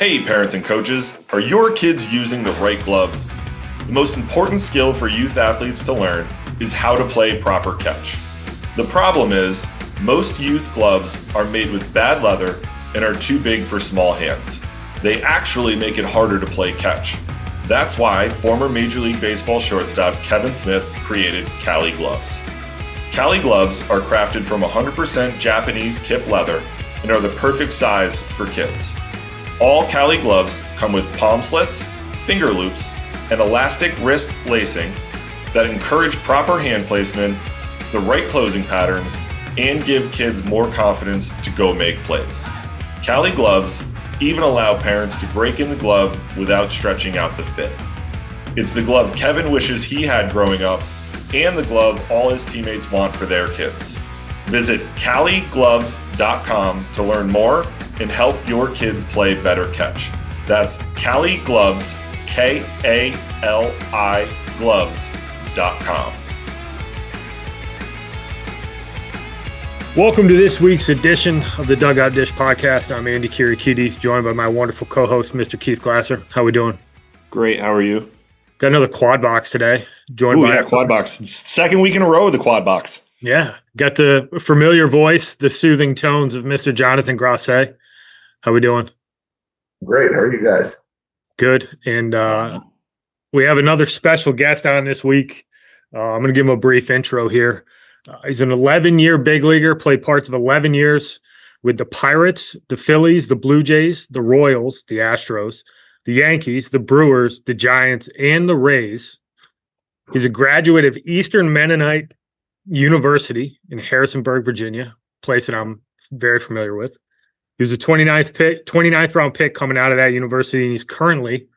Hey parents and coaches, are your kids using the right glove? The most important skill for youth athletes to learn is how to play proper catch. The problem is, most youth gloves are made with bad leather and are too big for small hands. They actually make it harder to play catch. That's why former Major League Baseball shortstop Kevin Smith created Cali gloves. Cali gloves are crafted from 100% Japanese kip leather and are the perfect size for kids. All Cali gloves come with palm slits, finger loops, and elastic wrist lacing that encourage proper hand placement, the right closing patterns, and give kids more confidence to go make plays. Cali gloves even allow parents to break in the glove without stretching out the fit. It's the glove Kevin wishes he had growing up, and the glove all his teammates want for their kids. Visit CaliGloves.com to learn more and help your kids play better catch. That's Cali Gloves, Kali gloves.com. Welcome to this week's edition of the Dugout Dish Podcast. I'm Andy Kirikides, joined by my wonderful co-host, Mr. Keith Glasser. How we doing? Great. How are you? Got another quad box today. Quad box. Second week in a row with the quad box. Yeah. Got the familiar voice, the soothing tones of Mr. Jonathan Grasset. How we doing? Great. How are you guys? Good. And we have another special guest on this week. I'm going to give him a brief intro here. He's an 11-year big leaguer, played parts of 11 years with the Pirates, the Phillies, the Blue Jays, the Royals, the Astros, the Yankees, the Brewers, the Giants, and the Rays. He's a graduate of Eastern Mennonite University in Harrisonburg, Virginia, a place that I'm very familiar with. He was a 29th round pick coming out of that university, and he's currently,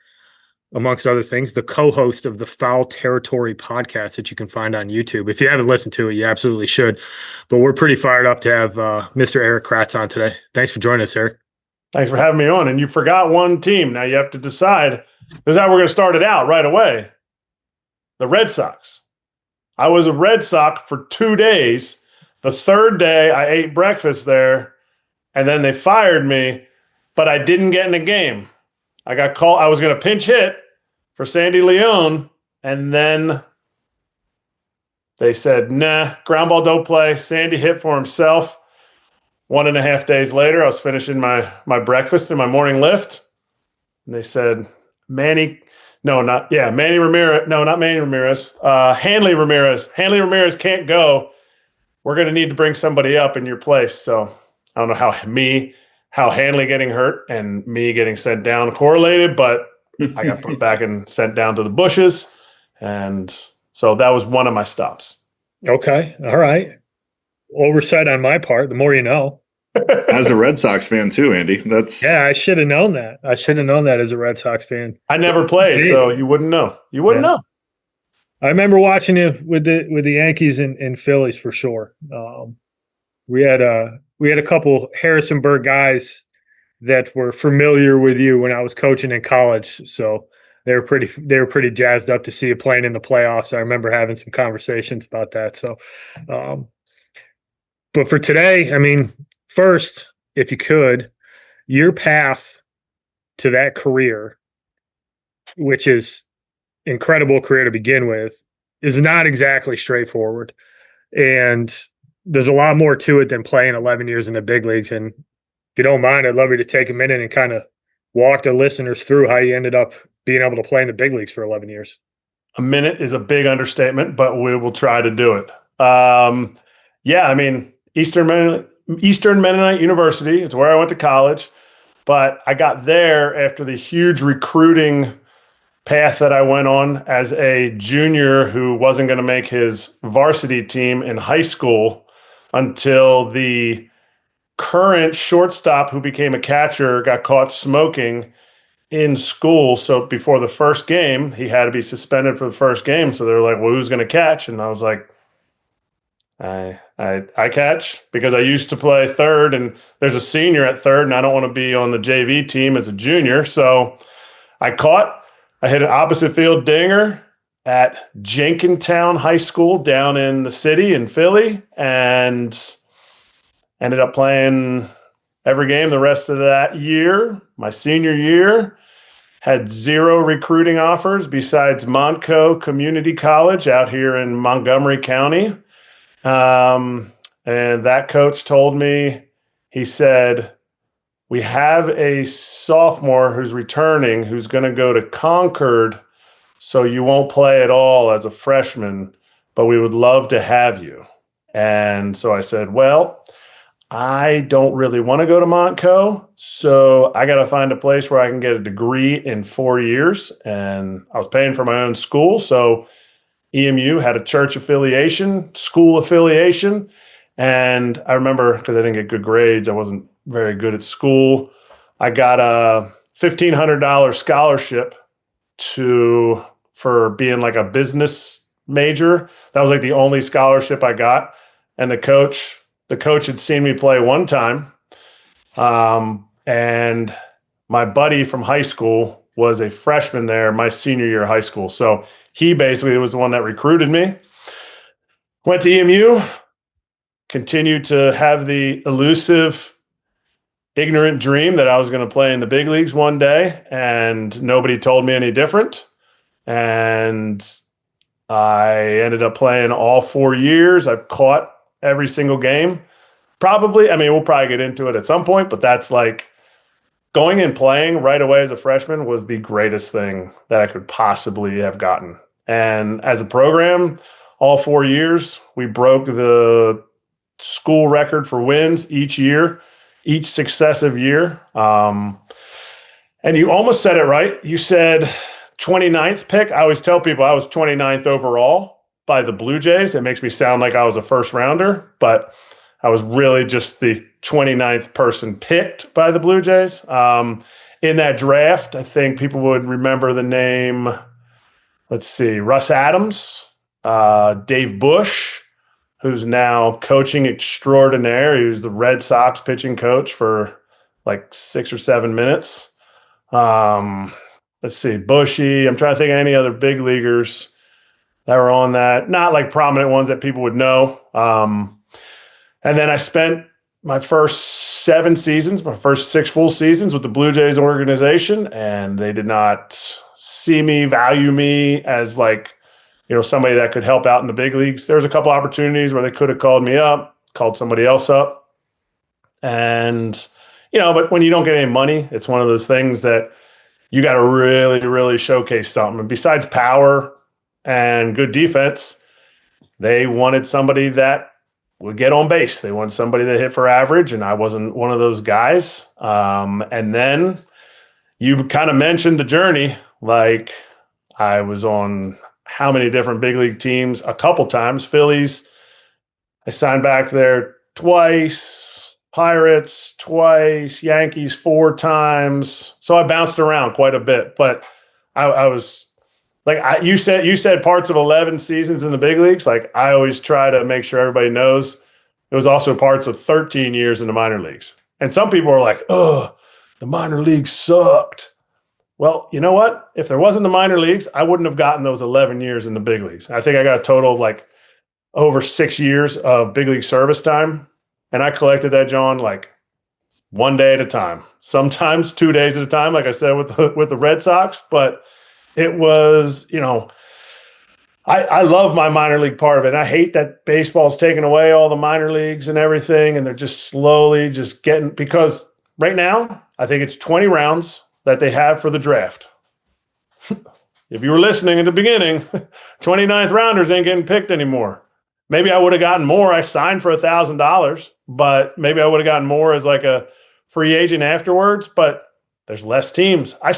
amongst other things, the co-host of the Foul Territory podcast that you can find on YouTube. If you haven't listened to it, you absolutely should. But we're pretty fired up to have Mr. Erik Kratz on today. Thanks for joining us, Erik. Thanks for having me on. And you forgot one team. Now you have to decide. This is how we're going to start it out right away. The Red Sox. I was a Red Sox for 2 days. The third day, I ate breakfast there, and then they fired me, but I didn't get in a game. I got called. I was going to pinch hit for Sandy Leon, and then they said, nah, ground ball don't play. Sandy hit for himself. 1.5 days later, I was finishing my breakfast and my morning lift, and they said, Hanley Ramirez can't go. We're going to need to bring somebody up in your place. So I don't know how Hanley getting hurt and me getting sent down correlated, but I got put back and sent down to the bushes. And so that was one of my stops. Okay. All right. Oversight on my part. The more you know. As a Red Sox fan too, Andy. I should have known that. I should have known that as a Red Sox fan. I never played, so you wouldn't know. You wouldn't know. I remember watching you with the Yankees and Phillies for sure. We had a couple Harrisonburg guys that were familiar with you when I was coaching in college, so they were pretty jazzed up to see you playing in the playoffs. I remember having some conversations about that. So, but for today, I mean, first, if you could, your path to that career, which is incredible career to begin with, is not exactly straightforward, and there's a lot more to it than playing 11 years in the big leagues. And if you don't mind, I'd love you to take a minute and kind of walk the listeners through how you ended up being able to play in the big leagues for 11 years. A minute is a big understatement, but we will try to do it. Eastern Mennonite University is where I went to college, but I got there after the huge recruiting path that I went on as a junior who wasn't going to make his varsity team in high school until the current shortstop who became a catcher got caught smoking in school. So before the first game, he had to be suspended for the first game. So they were like, well, who's going to catch? And I was like, I catch, because I used to play third, and there's a senior at third, and I don't want to be on the JV team as a junior. So I hit an opposite field dinger at Jenkintown High School down in the city in Philly, and ended up playing every game the rest of that year. My senior year, had 0 recruiting offers besides Montco Community College out here in Montgomery County. And that coach told me, he said, we have a sophomore who's returning who's going to go to Concord, so you won't play at all as a freshman, but we would love to have you. And so I said, well, I don't really want to go to Montco, so I got to find a place where I can get a degree in 4 years. And I was paying for my own school, so EMU had a church affiliation, school affiliation. And I remember, because I didn't get good grades, I wasn't very good at school, I got a $1,500 scholarship for being like a business major. That was like the only scholarship I got. And the coach had seen me play one time. And my buddy from high school was a freshman there my senior year of high school. So he basically was the one that recruited me. Went to EMU, continued to have the elusive, ignorant dream that I was going to play in the big leagues one day, and nobody told me any different. And I ended up playing all 4 years. I've caught every single game. Probably, I mean, we'll probably get into it at some point, but that's like going and playing right away as a freshman was the greatest thing that I could possibly have gotten. And as a program, all 4 years, we broke the school record for wins each year, each successive year. And you almost said it right. You said 29th pick. I always tell people I was 29th overall by the Blue Jays. It makes me sound like I was a first rounder, but I was really just the 29th person picked by the Blue Jays. In that draft, I think people would remember the name, let's see, Russ Adams, Dave Bush, who's now coaching extraordinaire. He was the Red Sox pitching coach for like 6 or 7 minutes. Let's see, Bushy. I'm trying to think of any other big leaguers that were on that. Not like prominent ones that people would know. And then I spent my first 7 seasons, my first 6 full seasons with the Blue Jays organization, and they did not see me, value me as like, somebody that could help out in the big leagues. There was a couple opportunities where they could have called me up, called somebody else up. And, but when you don't get any money, it's one of those things that you got to really, really showcase something. And besides power and good defense, they wanted somebody that would get on base. They wanted somebody that hit for average, and I wasn't one of those guys. And then you kind of mentioned the journey. Like, I was on how many different big league teams? A couple times. Phillies, I signed back there twice. Pirates twice. Yankees 4 times. So I bounced around quite a bit. But I was like, you said parts of 11 seasons in the big leagues. Like, I always try to make sure everybody knows it was also parts of 13 years in the minor leagues. And some people are like, oh, the minor leagues sucked. Well, you know what? If there wasn't the minor leagues, I wouldn't have gotten those 11 years in the big leagues. I think I got a total of like over 6 years of big league service time. And I collected that, John, like one day at a time, sometimes 2 days at a time, like I said, with the Red Sox. But it was, I love my minor league part of it. And I hate that baseball's taking away all the minor leagues and everything. And they're just slowly just getting, because right now, I think it's 20 rounds that they have for the draft. If you were listening at the beginning, 29th rounders ain't getting picked anymore. Maybe I would have gotten more. I signed for $1,000, but maybe I would have gotten more as like a free agent afterwards, but there's less teams. I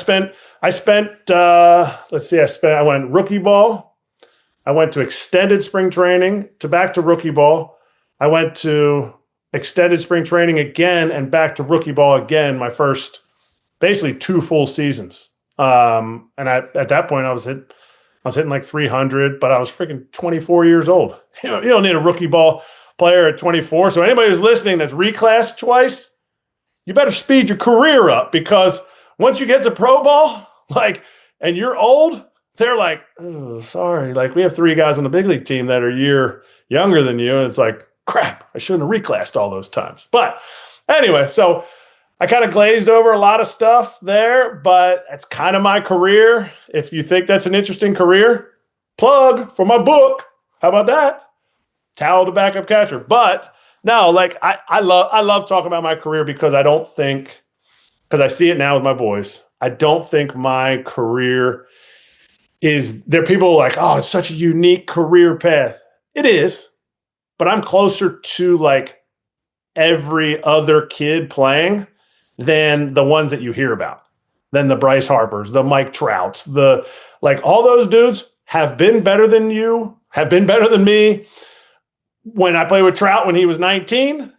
went rookie ball. I went to extended spring training to back to rookie ball. I went to extended spring training again and back to rookie ball again, my first basically 2 full seasons. And at that point I was hitting like 300, but I was freaking 24 years old. You don't need a rookie ball player at 24. So anybody who's listening that's reclassed twice, you better speed your career up, because once you get to pro ball, and you're old, they're like, oh, sorry. Like, we have 3 guys on the big league team that are a year younger than you. And it's like, crap, I shouldn't have reclassed all those times. But anyway, so I kind of glazed over a lot of stuff there, but that's kind of my career. If you think that's an interesting career, plug for my book. How about that? Towel to backup catcher. But no, like I love talking about my career because because I see it now with my boys. I don't think my career there are people like, oh, it's such a unique career path. It is, but I'm closer to like every other kid playing than the ones that you hear about, than the Bryce Harpers, the Mike Trouts, all those dudes have been better than you, have been better than me. When I played with Trout when he was 19,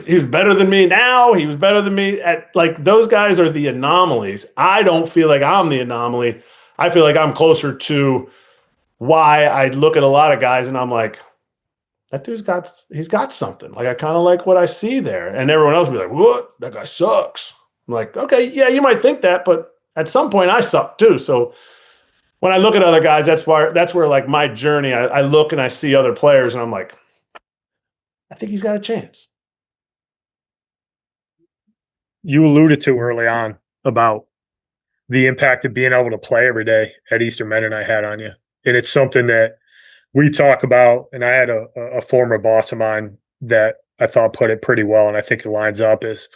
he was better than me now. He was better than me those guys are the anomalies. I don't feel like I'm the anomaly. I feel like I'm closer to why I look at a lot of guys and I'm like, that dude's he's got something. Like, I kind of like what I see there. And everyone else will be like, what? That guy sucks. I'm like, okay, yeah, you might think that, but at some point I suck too. So when I look at other guys, that's where like my journey, I look and I see other players and I'm like, I think he's got a chance. You alluded to early on about the impact of being able to play every day at Eastern Mennonite had on you. And it's something that we talk about, and I had a former boss of mine that I thought put it pretty well, and I think it lines up, is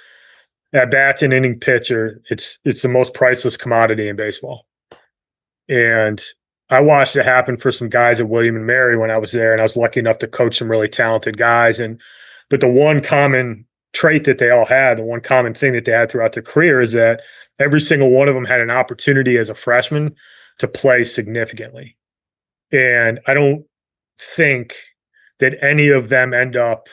at bats and inning pitcher, it's the most priceless commodity in baseball. And I watched it happen for some guys at William and Mary when I was there, and I was lucky enough to coach some really talented guys. But the one common trait that they all had, the one common thing that they had throughout their career, is that every single one of them had an opportunity as a freshman to play significantly. And I don't think that any of them end up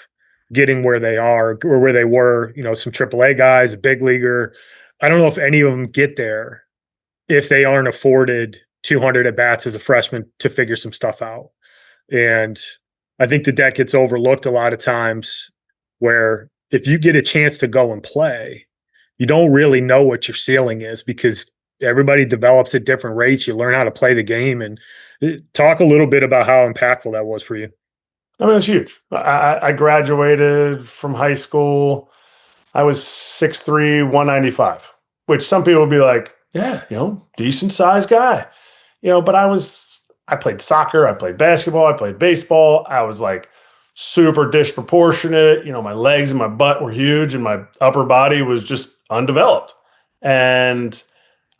getting where they are or where they were, some AAA guys, a big leaguer. I don't know if any of them get there if they aren't afforded 200 at bats as a freshman to figure some stuff out. And I think that gets overlooked a lot of times, where if you get a chance to go and play, you don't really know what your ceiling is because everybody develops at different rates. You learn how to play the game. And talk a little bit about how impactful that was for you. I mean, it's huge. I graduated from high school. I was 6'3", 195, which some people would be like, yeah, decent sized guy. But I played soccer, I played basketball, I played baseball. I was like super disproportionate. My legs and my butt were huge and my upper body was just undeveloped. And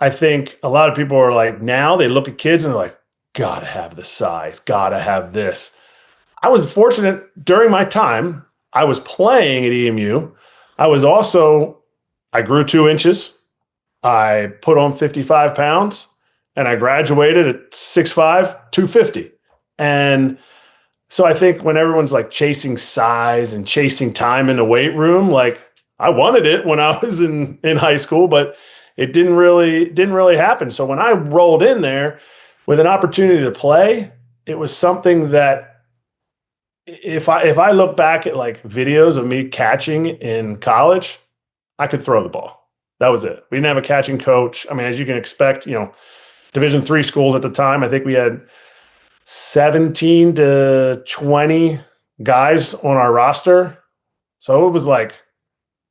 I think a lot of people are like, now they look at kids and they're like, gotta have the size, gotta have this. I was fortunate during my time. I was playing at EMU. I grew 2 inches. I put on 55 pounds and I graduated at 6'5", 250. And so I think when everyone's like chasing size and chasing time in the weight room, like I wanted it when I was in high school, but it didn't really happen. So when I rolled in there with an opportunity to play, it was something that if I look back at like videos of me catching in college, I could throw the ball. That was it. We didn't have a catching coach. I mean, as you can expect, Division III schools at the time, I think we had 17 to 20 guys on our roster. So it was like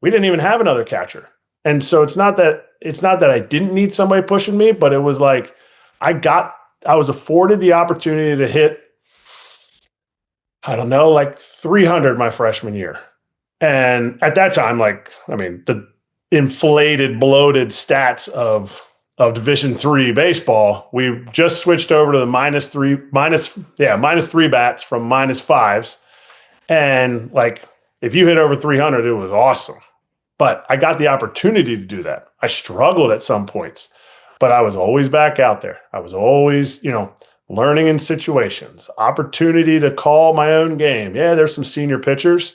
we didn't even have another catcher. And so it's not that I didn't need somebody pushing me, but it was like I was afforded the opportunity to hit, I don't know, like 300 my freshman year. And at that time, the inflated, bloated stats of Division III baseball, we just switched over to the minus three bats from -5s. And like, if you hit over 300, it was awesome. But I got the opportunity to do that. I struggled at some points, but I was always back out there. I was always, learning in situations, opportunity to call my own game. Yeah, there's some senior pitchers,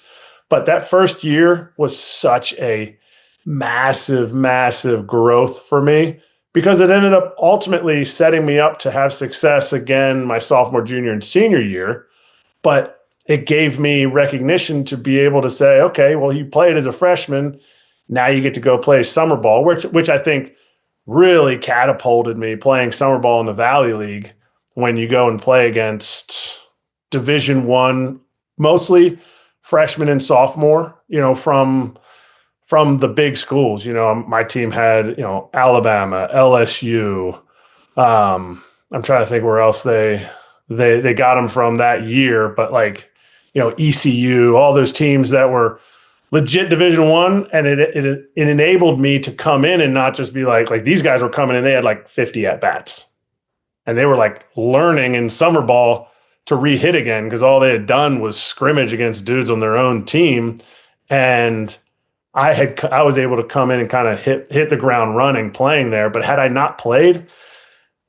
but that first year was such a massive, massive growth for me because it ended up ultimately setting me up to have success again my sophomore, junior, and senior year. But it gave me recognition to be able to say, okay, well, you played as a freshman. Now you get to go play summer ball, which I think really catapulted me playing summer ball in the Valley League when you go and play against Division I, mostly freshman and sophomore, from from the big schools. My team had, Alabama, LSU. I'm trying to think where else they got them from that year, but like, ECU, all those teams that were legit Division I, and it enabled me to come in and not just be like these guys were coming in, they had like 50 at bats, and they were like learning in summer ball to re-hit again because all they had done was scrimmage against dudes on their own team, and I was able to come in and kind of hit the ground running playing there. But had I not played,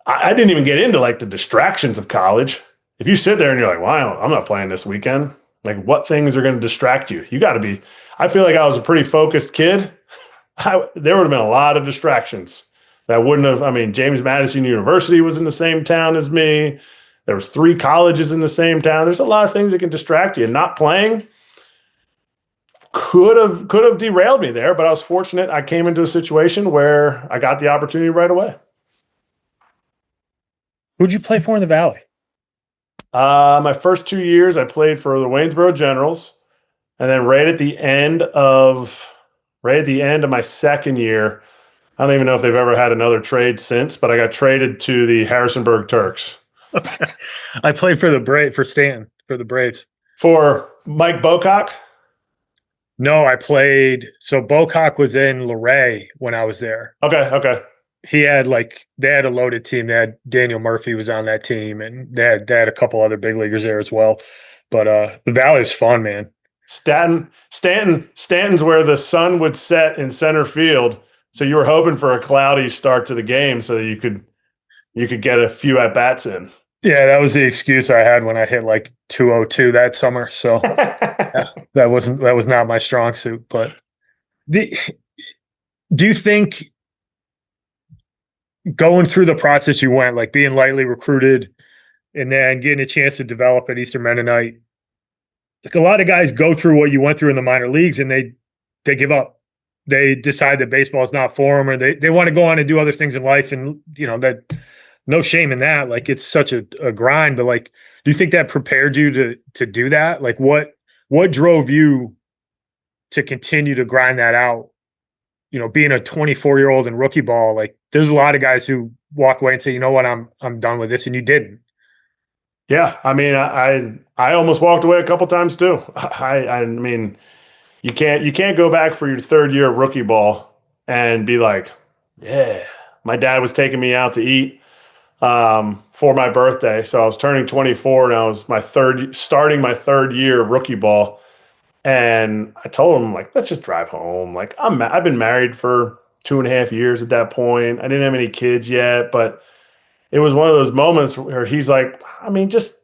I didn't even get into like the distractions of college. If you sit there and you're like, wow, I'm not playing this weekend, like what things are going to distract you? You got to be. I feel like I was a pretty focused kid. There would have been a lot of distractions that wouldn't have. I mean, James Madison University was in the same town as me. There was 3 colleges in the same town. There's a lot of things that can distract you. Not playing could have derailed me there, but I was fortunate. I came into a situation where I got the opportunity right away. Who'd you play for in the Valley? My first 2 years, I played for the Waynesboro Generals, and then right at the end of my second year, I don't even know if they've ever had another trade since, but I got traded to the Harrisonburg Turks. I played for the Braves. For Mike Bocock? No, I played. So Bocock was in Luray when I was there. Okay. They had a loaded team. They had Daniel Murphy was on that team, and they had a couple other big leaguers there as well. But the Valley was fun, man. Stanton's where the sun would set in center field. So you were hoping for a cloudy start to the game so that you could get a few at bats in. Yeah, that was the excuse I had when I hit like 202 that summer. So yeah, that was not my strong suit. But do you think going through the process you went, like being lightly recruited and then getting a chance to develop at Eastern Mennonite, like a lot of guys go through what you went through in the minor leagues and they give up. They decide that baseball is not for them, or they want to go on and do other things in life. And, that no shame in that. Like it's such a grind, but like, do you think that prepared you to do that? Like what drove you to continue to grind that out? Being a 24-year-old in rookie ball, like there's a lot of guys who walk away and say, you know what, I'm done with this. And you didn't. Yeah. I mean, I almost walked away a couple times too. I mean, you can't go back for your third year of rookie ball and be like, yeah, my dad was taking me out to eat for my birthday. So I was turning 24 and I was starting my third year of rookie ball. And I told him, like, let's just drive home. Like I've been married for 2.5 years at that point. I didn't have any kids yet, but it was one of those moments where he's like, I mean, just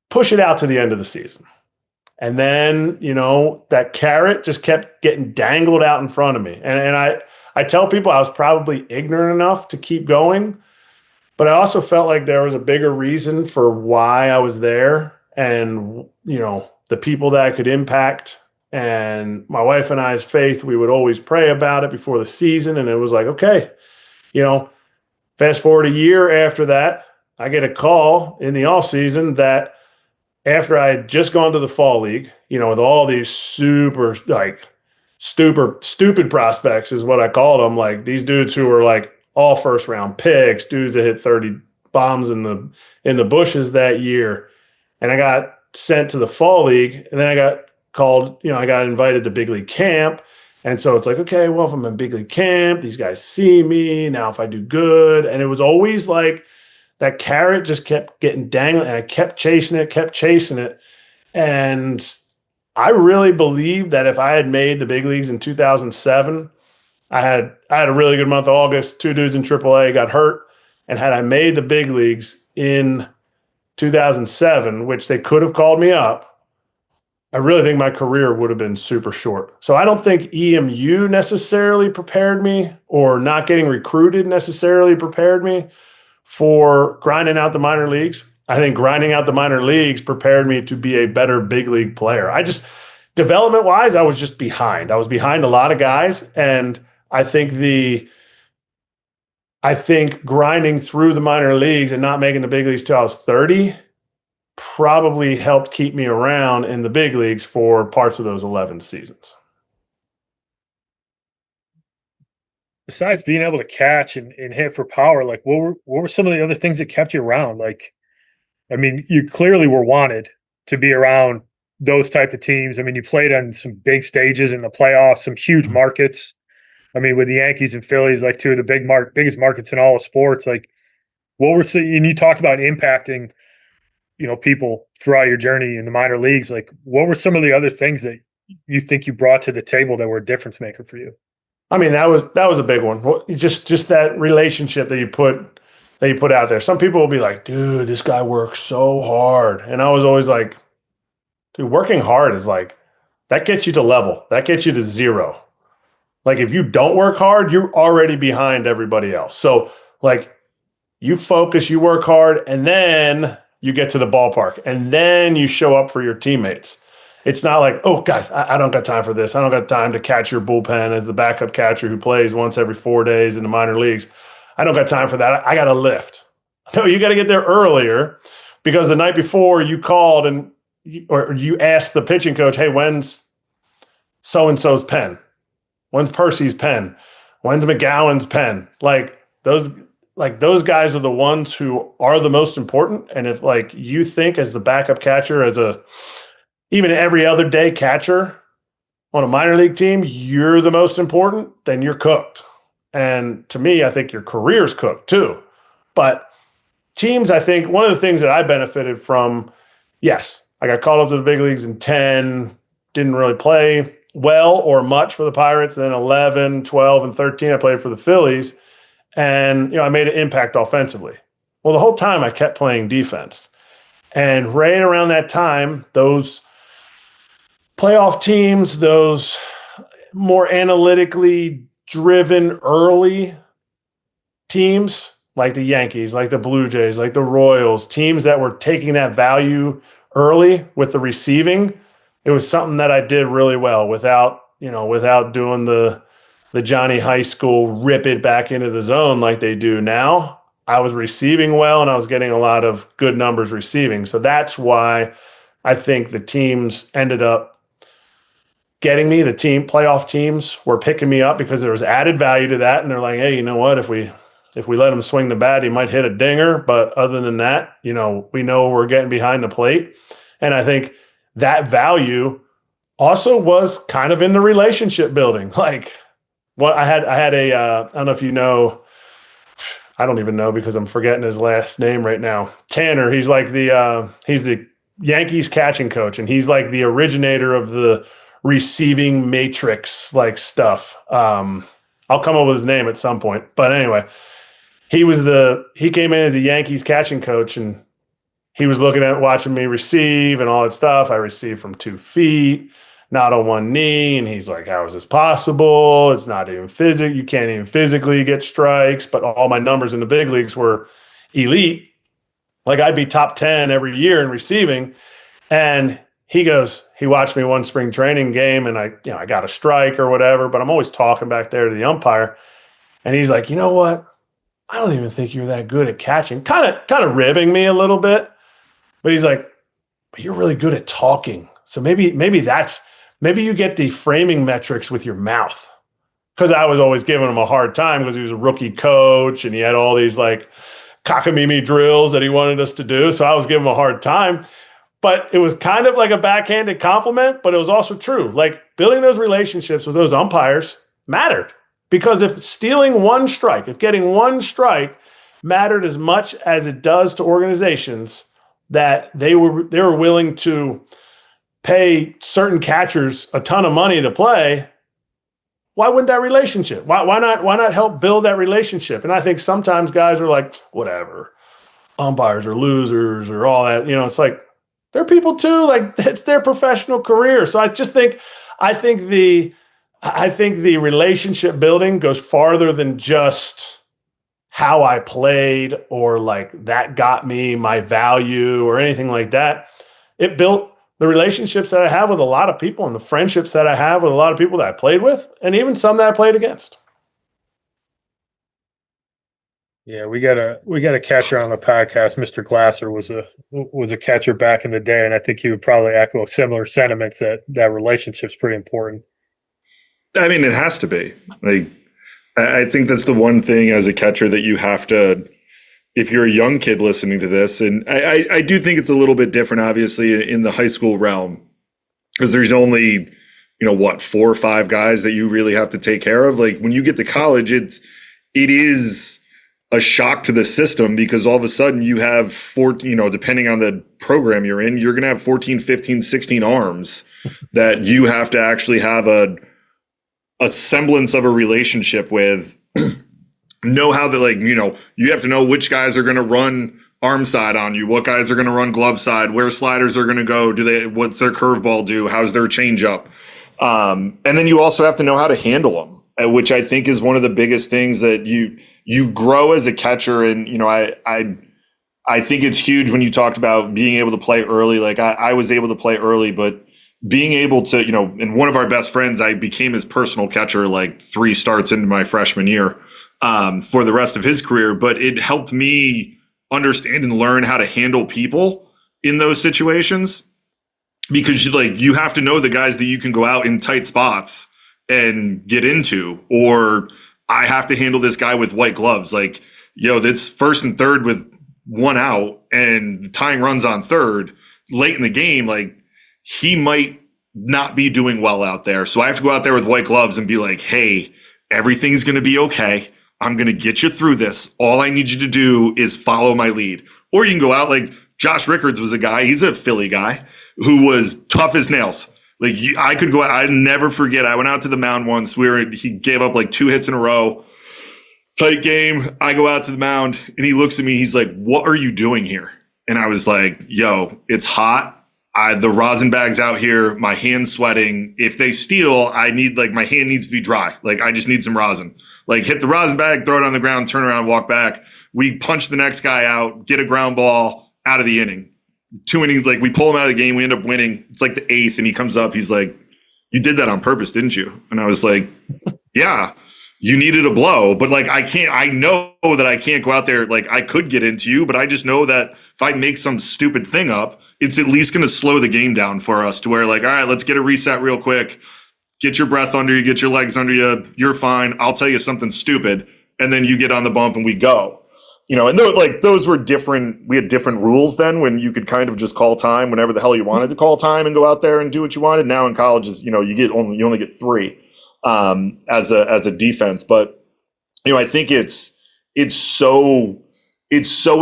push it out to the end of the season. And then, that carrot just kept getting dangled out in front of me. And I tell people I was probably ignorant enough to keep going, but I also felt like there was a bigger reason for why I was there and, the people that I could impact. And my wife and I's faith, we would always pray about it before the season. And it was like, okay, fast forward a year after that, I get a call in the offseason that after I had just gone to the fall league, with all these super stupid prospects is what I called them. Like these dudes who were like all first round picks, dudes that hit 30 bombs in the bushes that year. And I got sent to the fall league, and then I got called, I got invited to big league camp. And so it's like, okay, well, if I'm in big league camp, these guys see me now if I do good. And it was always like that carrot just kept getting dangled, and I kept chasing it. And I really believe that if I had made the big leagues in 2007, I had a really good month of August. 2 dudes in AAA got hurt. And had I made the big leagues in 2007, which they could have called me up, I really think my career would have been super short. So I don't think EMU necessarily prepared me, or not getting recruited necessarily prepared me for grinding out the minor leagues. I think grinding out the minor leagues prepared me to be a better big league player. Development-wise, I was just behind. I was behind a lot of guys, and I think grinding through the minor leagues and not making the big leagues till I was 30 probably helped keep me around in the big leagues for parts of those 11 seasons. Besides being able to catch and hit for power, like what were some of the other things that kept you around? Like, I mean, you clearly were wanted to be around those type of teams. I mean, you played on some big stages in the playoffs, some huge markets. I mean, with the Yankees and Phillies, like two of the biggest markets in all of sports. Like, and you talked about impacting, people throughout your journey in the minor leagues. Like, what were some of the other things that you think you brought to the table that were a difference maker for you? I mean, that was a big one. Just that relationship that you put out there. Some people will be like, dude, this guy works so hard. And I was always like, dude, working hard is like, that gets you to level. That gets you to zero. Like, if you don't work hard, you're already behind everybody else. So, like, you focus, you work hard, and then you get to the ballpark, and then you show up for your teammates. It's not like, oh, guys, I don't got time for this. I don't got time to catch your bullpen as the backup catcher who plays once every 4 days in the minor leagues. I don't got time for that. I got to lift. No, you got to get there earlier, because the night before you called or you asked the pitching coach, hey, when's so-and-so's pen? When's Percy's pen? When's McGowan's pen? Like those guys are the ones who are the most important. And if like you think as the backup catcher, even every other day catcher on a minor league team, you're the most important, then you're cooked. And to me, I think your career's cooked too. But teams, I think one of the things that I benefited from, yes, I got called up to the big leagues in 10, didn't really play well or much for the Pirates. And then 11, 12, and 13, I played for the Phillies. And, I made an impact offensively. Well, the whole time I kept playing defense. And right around that time, those playoff teams, those more analytically driven early teams like the Yankees, like the Blue Jays, like the Royals, teams that were taking that value early with the receiving, it was something that I did really well without doing the Johnny High School rip it back into the zone like they do now. I was receiving well, and I was getting a lot of good numbers receiving. So that's why I think the teams ended up getting me. The playoff teams were picking me up because there was added value to that. And they're like, hey, you know what? If we let him swing the bat, he might hit a dinger. But other than that, we know we're getting behind the plate. And I think that value also was kind of in the relationship building. Like, I had I don't know if you know, I don't even know because I'm forgetting his last name right now. Tanner. He's like he's the Yankees catching coach, and he's like the originator of the receiving matrix like stuff. I'll come up with his name at some point. But anyway, he came in as a Yankees catching coach, and he was watching me receive and all that stuff. I received from 2 feet, not on one knee. And he's like, how is this possible? It's not even physical. You can't even physically get strikes. But all my numbers in the big leagues were elite. Like, I'd be top 10 every year in receiving. And he watched me one spring training game, and I got a strike or whatever, but I'm always talking back there to the umpire. And he's like, you know what? I don't even think you're that good at catching. Kind of ribbing me a little bit. But he's like, but you're really good at talking. So maybe you get the framing metrics with your mouth. Because I was always giving him a hard time because he was a rookie coach and he had all these like cockamamie drills that he wanted us to do. So I was giving him a hard time. But it was kind of like a backhanded compliment, but it was also true. Like, building those relationships with those umpires mattered. Because if getting one strike mattered as much as it does to organizations, that they were willing to pay certain catchers a ton of money to play, why wouldn't that relationship? Why not help build that relationship? And I think sometimes guys are like, whatever, umpires are losers or all that. It's like, they're people too. Like, it's their professional career. So I think the relationship building goes farther than just how I played or like that got me my value or anything like that. It built the relationships that I have with a lot of people and the friendships that I have with a lot of people that I played with and even some that I played against. Yeah, we got a catcher on the podcast. Mr. Glasser was a catcher back in the day, and I think he would probably echo similar sentiments that relationship's pretty important. I mean, it has to be. Like, I think that's the one thing as a catcher that you have to, if you're a young kid listening to this, and I do think it's a little bit different, obviously, in the high school realm, because there's only, 4 or 5 guys that you really have to take care of. Like, when you get to college, it is a shock to the system, because all of a sudden you have 14, depending on the program you're in, you're going to have 14, 15, 16 arms that you have to actually have a semblance of a relationship with, know how to, you have to know which guys are going to run arm side on you, what guys are going to run glove side, where sliders are going to go, what's their curveball do, how's their changeup. And then you also have to know how to handle them, which I think is one of the biggest things that you grow as a catcher. And, I think it's huge when you talked about being able to play early. Like I was able to play early, but being able to, and one of our best friends, I became his personal catcher like 3 starts into my freshman year for the rest of his career. But it helped me understand and learn how to handle people in those situations, because you have to know the guys that you can go out in tight spots and get into, or I have to handle this guy with white gloves. Like, that's first and third with 1 out and tying runs on third late in the game. Like, he might not be doing well out there. So I have to go out there with white gloves and be like, hey, everything's going to be okay. I'm going to get you through this. All I need you to do is follow my lead. Or you can go out like Josh Rickards was a guy, he's a Philly guy who was tough as nails. Like, I could go out, I never forget. I went out to the mound once. He gave up like 2 hits in a row. Tight game. I go out to the mound and he looks at me. He's like, what are you doing here? And I was like, yo, it's hot. The rosin bag's out here. My hand's sweating. If they steal, I need, my hand needs to be dry. Like, I just need some rosin. Like, hit the rosin bag, throw it on the ground, turn around, walk back. We punch the next guy out, get a ground ball out of the inning. 2 innings, we pull him out of the game. We end up winning. It's like the 8th, and he comes up. He's like, you did that on purpose, didn't you? And I was like, yeah, you needed a blow. But, I know that I can't go out there. I could get into you, but I just know that if I make some stupid thing up, it's at least going to slow the game down for us to where, all right, let's get a reset real quick. Get your breath under you, get your legs under you. You're fine. I'll tell you something stupid. And then you get on the bump and we go. And those were different. We had different rules then, when you could kind of just call time whenever the hell you wanted to call time and go out there and do what you wanted. Now in college is, you only get 3 as a defense. But, I think it's so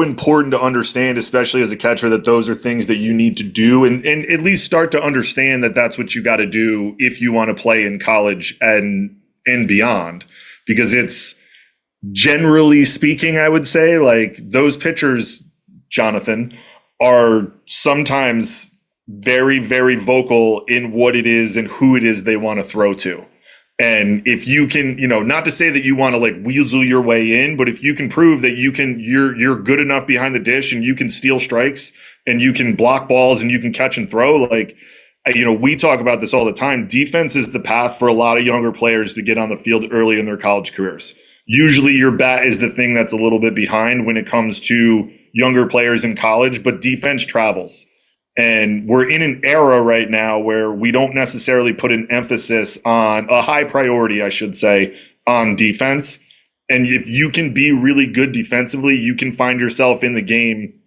important to understand, especially as a catcher, that those are things that you need to do and at least start to understand that that's what you got to do if you want to play in college and beyond. Because it's, generally speaking, I would say, those pitchers, Jonathan, are sometimes very, very vocal in what it is and who it is they want to throw to. And if you can, not to say that you want to weasel your way in, but if you can prove that you're good enough behind the dish and you can steal strikes and you can block balls and you can catch and throw, we talk about this all the time. Defense is the path for a lot of younger players to get on the field early in their college careers. Usually your bat is the thing that's a little bit behind when it comes to younger players in college, but defense travels. And we're in an era right now where we don't necessarily put an emphasis on a high priority, I should say, on defense. And if you can be really good defensively, you can find yourself in the game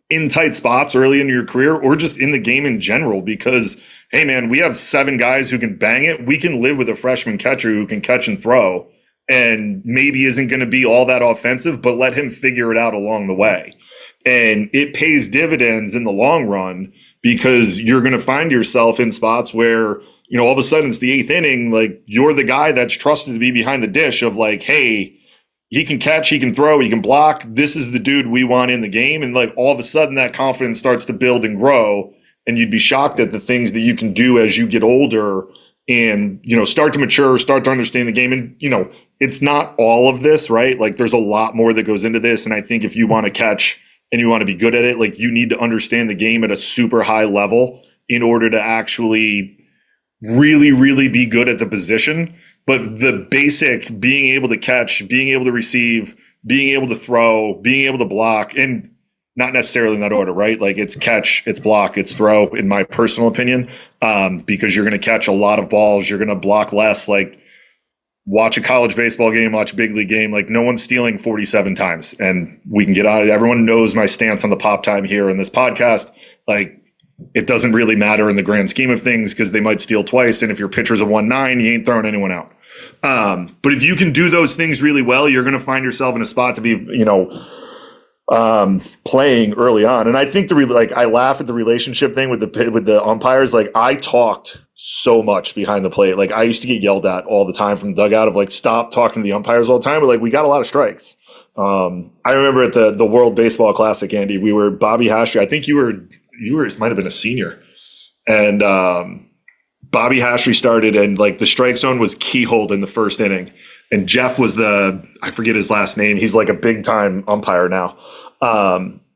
in tight spots early in your career, or just in the game in general, because, hey man, we have 7 guys who can bang it. We can live with a freshman catcher who can catch and throw and maybe isn't going to be all that offensive, but let him figure it out along the way. And it pays dividends in the long run, because you're going to find yourself in spots where, all of a sudden it's the 8th inning, you're the guy that's trusted to be behind the dish of hey, he can catch, he can throw, he can block. This is the dude we want in the game. And all of a sudden that confidence starts to build and grow, and you'd be shocked at the things that you can do as you get older and, start to mature, start to understand the game. And, it's not all of this, right? There's a lot more that goes into this. And I think if you want to catch and you want to be good at it, you need to understand the game at a super high level in order to actually really, really be good at the position. But the basic being able to catch, being able to receive, being able to throw, being able to block, and not necessarily in that order, right? Like it's catch, it's block, it's throw, in my personal opinion, because you're going to catch a lot of balls. You're going to block less. Like watch a college baseball game, watch a big league game. Like no one's stealing 47 times. And we can get out of it. Everyone knows my stance on the pop time here in this podcast. Like it doesn't really matter in the grand scheme of things because they might steal twice. And if your pitcher's a 1-9, you ain't throwing anyone out. But if you can do those things really well, you're going to find yourself in a spot to be, playing early on. And I think I laugh at the relationship thing with the umpires. Like I talked so much behind the plate. Like I used to get yelled at all the time from the dugout of like, stop talking to the umpires all the time. But like, we got a lot of strikes. I remember at the World Baseball Classic, Andy, we were Bobby Hastry. I think you might have been a senior, and Bobby Hastry started, and like the strike zone was keyholed in the first inning. And Jeff was I forget his last name. He's like a big time umpire now.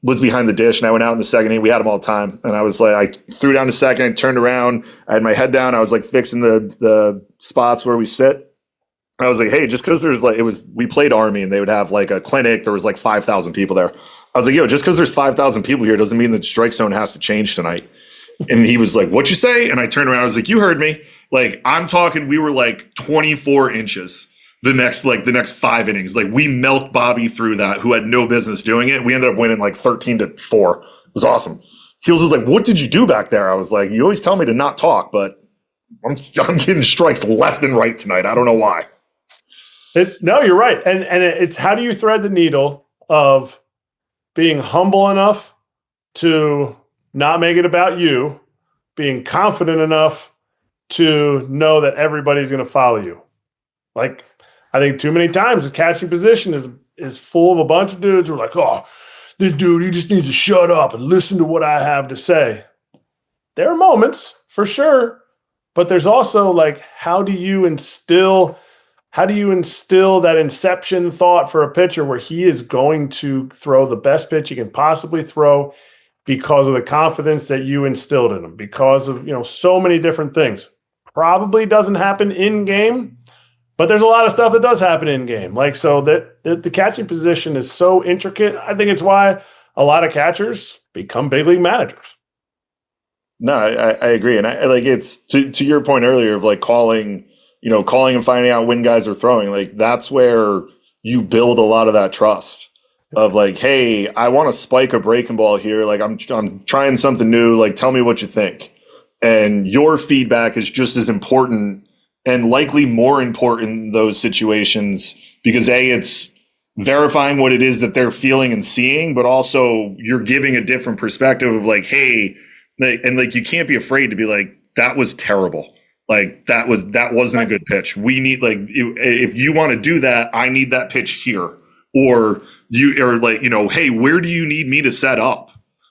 Was behind the dish, and I went out in the second inning. We had him all the time, and I was like, I threw down to second, I turned around, I had my head down, I was like fixing the spots where we sit. I was like, hey, just because we played Army and they would have like a clinic, there was like 5,000 people there. I was like, yo, just because there's 5,000 people here doesn't mean that the strike zone has to change tonight. And he was like, what'd you say? And I turned around, I was like, you heard me. Like, I'm talking, we were like 24 inches the next 5 innings. Like, we milked Bobby through that, who had no business doing it. We ended up winning like 13-4. It was awesome. He was like, what did you do back there? I was like, you always tell me to not talk, but I'm getting strikes left and right tonight. I don't know why. No, you're right. And it's how do you thread the needle of being humble enough to not make it about you, being confident enough to know that everybody's going to follow you. Like, I think too many times the catching position is full of a bunch of dudes who are like, oh, this dude, he just needs to shut up and listen to what I have to say. There are moments, for sure, but there's also like, how do you instill that inception thought for a pitcher where he is going to throw the best pitch he can possibly throw because of the confidence that you instilled in him, because of, so many different things. Probably doesn't happen in game, but there's a lot of stuff that does happen in game. Like, so that the catching position is so intricate. I think it's why a lot of catchers become big league managers. No, I agree. And I like, it's to your point earlier of like calling and finding out when guys are throwing, like that's where you build a lot of that trust of like, hey, I want to spike a breaking ball here. Like I'm trying something new. Like, tell me what you think. And your feedback is just as important and likely more important in those situations because it's verifying what it is that they're feeling and seeing, but also you're giving a different perspective of like, hey, and like, you can't be afraid to be like, that was terrible. Like that wasn't a good pitch. We need if you want to do that, I need that pitch here, or hey, where do you need me to set up?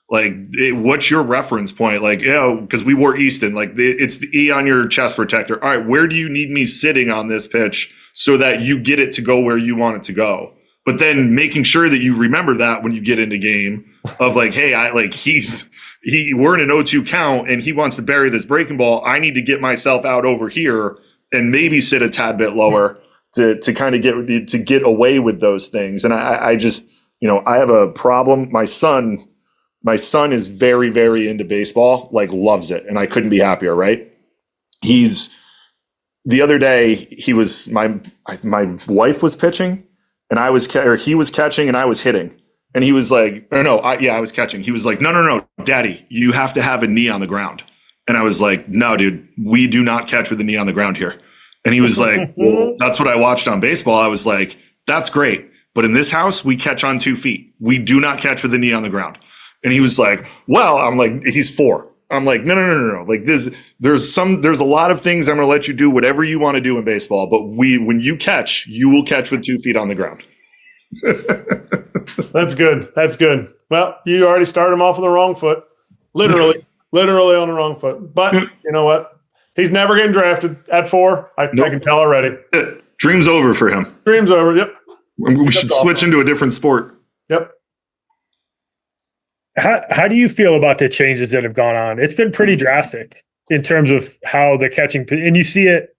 Like, what's your reference point? Like, because we wore Easton, like it's the E on your chest protector. All right, where do you need me sitting on this pitch so that you get it to go where you want it to go? But then making sure that you remember that when you get into game of like, hey, we're in an 0-2 count and he wants to bury this breaking ball. I need to get myself out over here and maybe sit a tad bit lower to kind of get away with those things. And I just, I have a problem. My son is very, very into baseball, like loves it. And I couldn't be happier. Right. The other day he was, my wife was pitching and he was catching and I was hitting. And he was like, I was catching. He was like, no, Daddy, you have to have a knee on the ground. And I was like, no, dude, we do not catch with a knee on the ground here. And he was like, well, that's what I watched on baseball. I was like, that's great. But in this house, we catch on 2 feet. We do not catch with a knee on the ground. And he was like, well, I'm like, he's 4. I'm like, no. Like there's a lot of things I'm going to let you do whatever you want to do in baseball. But when you catch, you will catch with 2 feet on the ground. That's good. Well, you already started him off on the wrong foot. Literally on the wrong foot. But you know what? He's never getting drafted at 4. I can tell already. Dream's over for him. Dream's over. Yep. We should switch into a different sport. Yep. How do you feel about the changes that have gone on? It's been pretty drastic in terms of how the catching, and you see it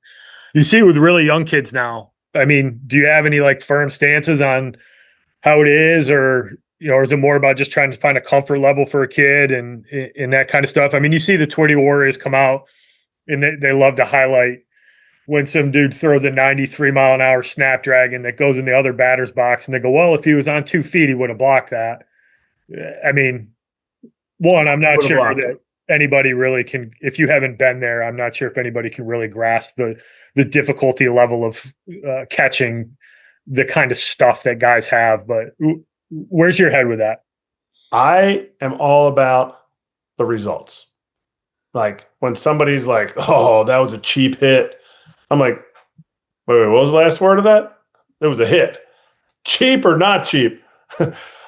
with really young kids now. I mean, do you have any like firm stances on how it is, or or is it more about just trying to find a comfort level for a kid and that kind of stuff? I mean, you see the Twitty Warriors come out and they love to highlight when some dude throws a 93-mile-an-hour snapdragon that goes in the other batter's box, and they go, well, if he was on 2 feet, he would have blocked that. I mean, one, I'm not sure that anybody really can, if you haven't been there, I'm not sure if anybody can really grasp the difficulty level of catching the kind of stuff that guys have. But where's your head with that? I am all about the results. Like when somebody's like, oh, that was a cheap hit. I'm like, wait, what was the last word of that? It was a hit. Cheap or not cheap?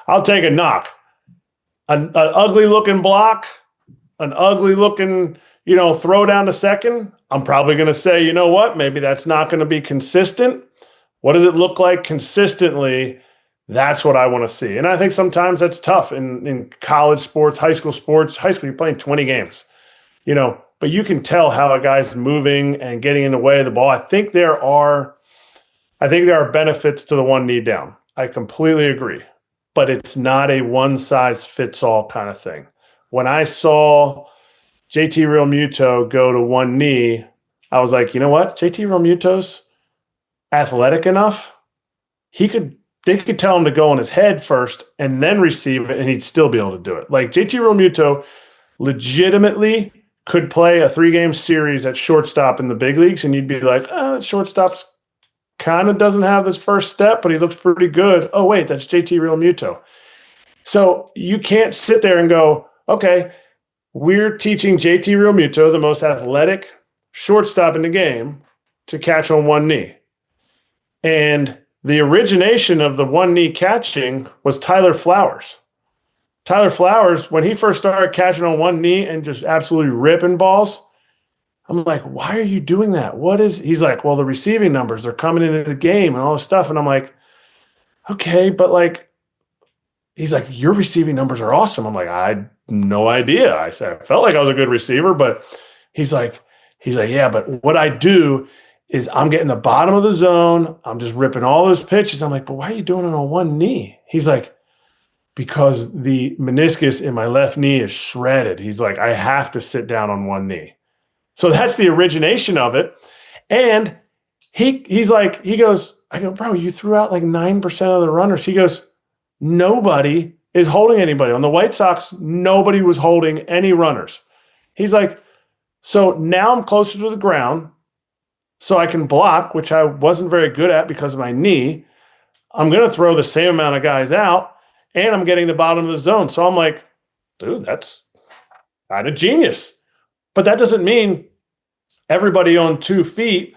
I'll take a knock. An ugly looking block, an ugly looking, throw down to second. I'm probably going to say, you know what? Maybe that's not going to be consistent. What does it look like consistently? That's what I want to see. And I think sometimes that's tough in college sports, high school sports. High school, you're playing 20 games, but you can tell how a guy's moving and getting in the way of the ball. I think there are benefits to the one knee down. I completely agree. But it's not a one-size-fits-all kind of thing. When I saw JT Realmuto go to one knee, I was like, you know what? JT Realmuto's athletic enough. They could tell him to go on his head first and then receive it, and he'd still be able to do it. Like JT Realmuto legitimately could play a 3-game series at shortstop in the big leagues, and you'd be like, shortstop's kind of doesn't have this first step, but he looks pretty good. Oh, wait, that's JT Realmuto. So you can't sit there and go, okay, we're teaching JT Realmuto, the most athletic shortstop in the game, to catch on one knee. And the origination of the one knee catching was Tyler Flowers. Tyler Flowers, when he first started catching on one knee and just absolutely ripping balls, I'm like, why are you doing that? He's like, well, the receiving numbers are coming into the game and all this stuff. And I'm like, okay, but he's like, your receiving numbers are awesome. I'm like, I had no idea. I said, I felt like I was a good receiver, but he's like, yeah, but what I do is I'm getting the bottom of the zone. I'm just ripping all those pitches. I'm like, but why are you doing it on one knee? He's like, because the meniscus in my left knee is shredded. He's like, I have to sit down on one knee. So that's the origination of it. And he's like, I go, bro, you threw out like 9% of the runners. He goes, nobody is holding anybody. On the White Sox, nobody was holding any runners. He's like, so now I'm closer to the ground so I can block, which I wasn't very good at because of my knee. I'm going to throw the same amount of guys out, and I'm getting the bottom of the zone. So I'm like, dude, that's kind of genius. But that doesn't mean everybody on 2 feet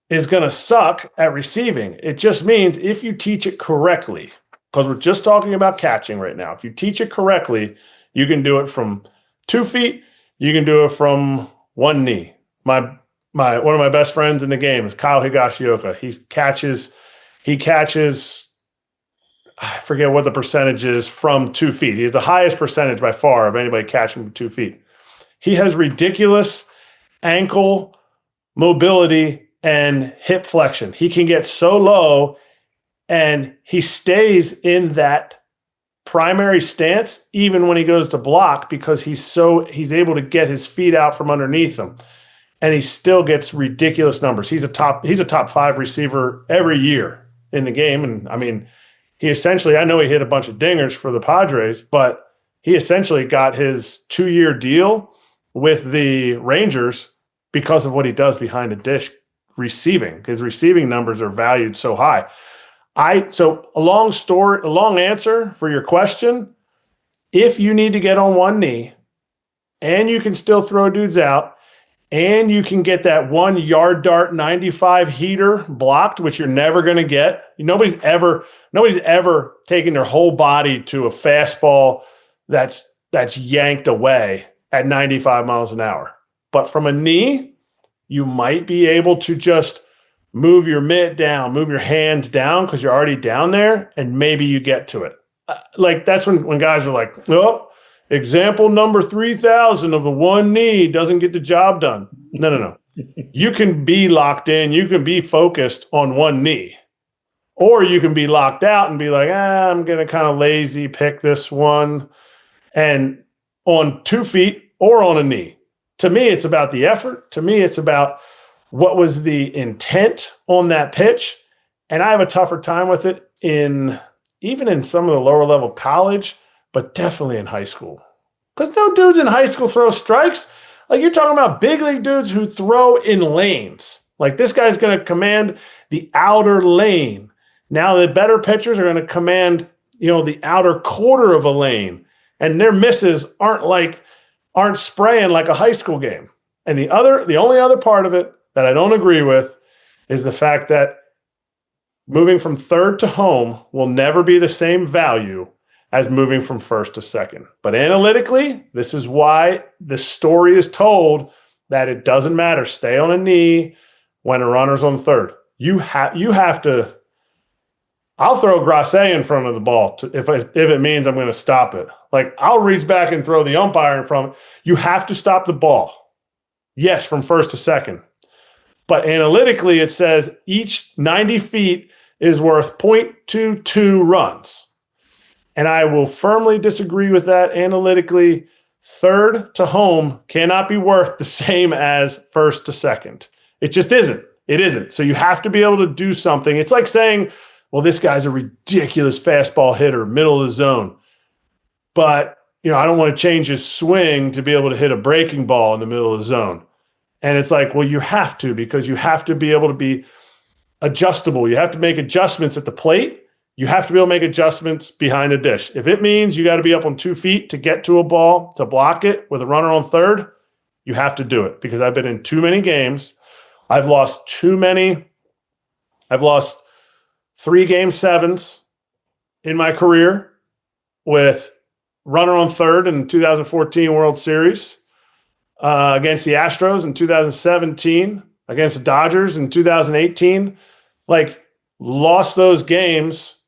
is going to suck at receiving. It just means if you teach it correctly, because we're just talking about catching right now. If you teach it correctly, you can do it from 2 feet. You can do it from one knee. One of my best friends in the game is Kyle Higashioka. He catches, I forget what the percentage is, from 2 feet. He has the highest percentage by far of anybody catching from 2 feet. He has ridiculous ankle mobility and hip flexion. He can get so low and he stays in that primary stance even when he goes to block because he's able to get his feet out from underneath him. And he still gets ridiculous numbers. He's a top 5 receiver every year in the game. And I mean, I know he hit a bunch of dingers for the Padres, but he essentially got his 2-year deal with the Rangers because of what he does behind the dish receiving. His receiving numbers are valued so high. So a long answer for your question. If you need to get on one knee and you can still throw dudes out and you can get that 1 yard dart 95 heater blocked, which you're never going to get. Nobody's ever taken their whole body to a fastball that's yanked away at 95 miles an hour. But from a knee, you might be able to just move your mitt down, move your hands down because you're already down there, and maybe you get to it. That's when guys are like, oh, example number 3,000 of the one knee doesn't get the job done. No. You can be locked in. You can be focused on one knee. Or you can be locked out and be like, I'm going to kind of lazy pick this one, and on 2 feet or on a knee. To me, it's about the effort. To me, it's about what was the intent on that pitch. And I have a tougher time with it even in some of the lower level college, but definitely in high school. Because no dudes in high school throw strikes. Like, you're talking about big league dudes who throw in lanes. Like, this guy's going to command the outer lane. Now the better pitchers are going to command, the outer quarter of a lane. And their misses aren't spraying like a high school game. And the only other part of it that I don't agree with is the fact that moving from third to home will never be the same value as moving from first to second. But analytically, this is why the story is told that it doesn't matter. Stay on a knee when a runner's on third. You have to. I'll throw Grasse in front of the ball if it means I'm going to stop it. Like, I'll reach back and throw the umpire in front. You have to stop the ball. Yes, from first to second. But analytically, it says each 90 feet is worth 0.22 runs. And I will firmly disagree with that. Analytically, third to home cannot be worth the same as first to second. It just isn't. It isn't. So you have to be able to do something. It's like saying, well, this guy's a ridiculous fastball hitter, middle of the zone. But, I don't want to change his swing to be able to hit a breaking ball in the middle of the zone. And it's like, well, you have to, because you have to be able to be adjustable. You have to make adjustments at the plate. You have to be able to make adjustments behind the dish. If it means you got to be up on 2 feet to get to a ball, to block it with a runner on third, you have to do it, because I've been in too many games. I've lost 3 game sevens in my career with runner on third in the 2014 World Series, against the Astros in 2017, against the Dodgers in 2018. Like, lost those games,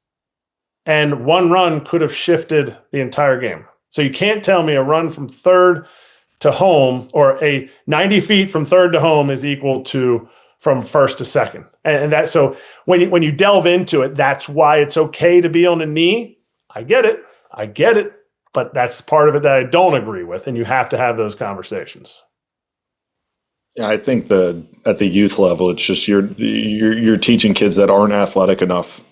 and 1 run could have shifted the entire game. So you can't tell me a run from third to home, or a 90 feet from third to home, is equal to from first to second. And that, so when you delve into it, that's why it's okay to be on a knee. I get it. But that's part of it that I don't agree with, and you have to have those conversations. Yeah, I think at the youth level, it's just you're teaching kids that aren't athletic enough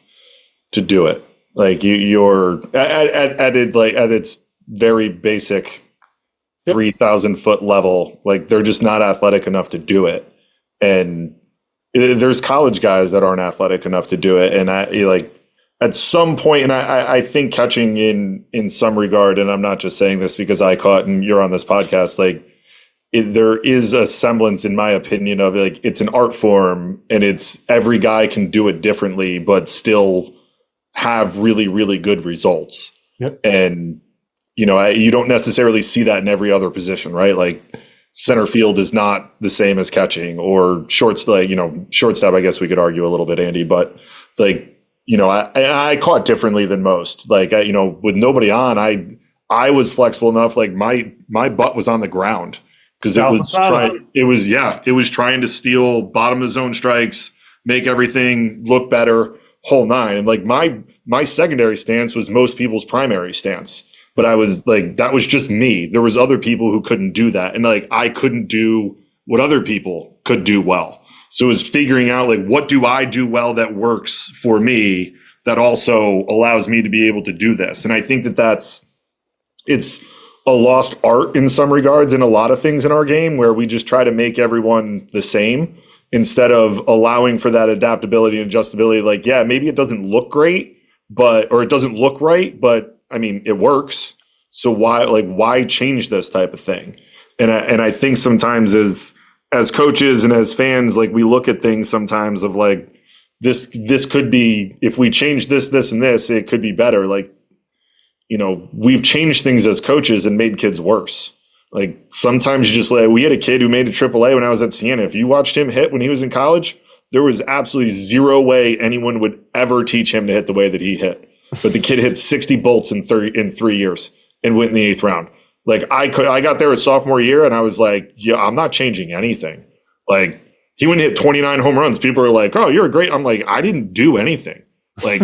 to do it. Like, you're at its very basic 3,000 foot level, like, they're just not athletic enough to do it. And there's college guys that aren't athletic enough to do it. And at some point, and I think catching in some regard, and I'm not just saying this because I caught and you're on this podcast, there is a semblance, in my opinion, of it's an art form, and it's every guy can do it differently, but still have really, really good results. Yep. And, you don't necessarily see that in every other position, right? Like, center field is not the same as catching, or shortstop, I guess we could argue a little bit, Andy, but I caught differently than most. With nobody on, I was flexible enough. Like, my butt was on the ground, because it was trying to steal bottom of zone strikes, make everything look better, whole nine. And my secondary stance was most people's primary stance. But I was that was just me. There was other people who couldn't do that. And I couldn't do what other people could do well. So it was figuring out, what do I do well that works for me, that also allows me to be able to do this. And I think it's a lost art in some regards in a lot of things in our game, where we just try to make everyone the same instead of allowing for that adaptability and adjustability. Maybe it doesn't look great, or it doesn't look right, but I mean, it works. So why change this type of thing? And I think sometimes as coaches and as fans, we look at things sometimes of this could be, if we change this, and this, it could be better. We've changed things as coaches and made kids worse. Sometimes you just we had a kid who made a AAA when I was at Siena. If you watched him hit when he was in college, there was absolutely zero way anyone would ever teach him to hit the way that he hit. But the kid hit 60 bolts in 3 years and went in the 8th round. I got there his sophomore year, and I was I'm not changing anything. He went and hit 29 home runs. People are like, "Oh, you're a great." I'm I didn't do anything. Like,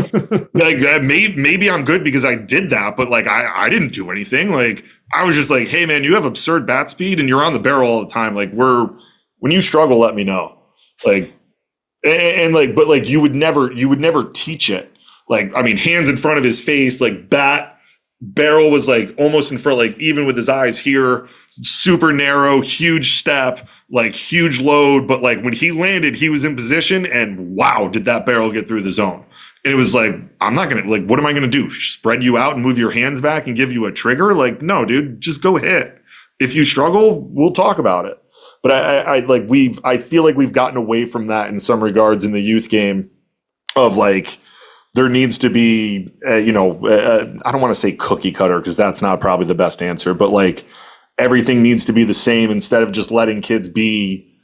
maybe I'm good because I did that, but like I didn't do anything. Like I was just like, hey man, you have absurd bat speed and you're on the barrel all the time. Like when you struggle, let me know. Like and like, but like you would never teach it. Like I mean, hands in front of his face, like barrel was like almost in front, like even with his eyes here, super narrow, huge step, like huge load. But like when he landed, he was in position, and wow, did that barrel get through the zone? And it was like, I'm not going to, like, what am I going to do? Spread you out and move your hands back and give you a trigger? Like, no, dude, just go hit. If you struggle, we'll talk about it. But I feel like we've gotten away from that in some regards in the youth game of like, there needs to be, I don't want to say cookie cutter because that's not probably the best answer, but like everything needs to be the same instead of just letting kids be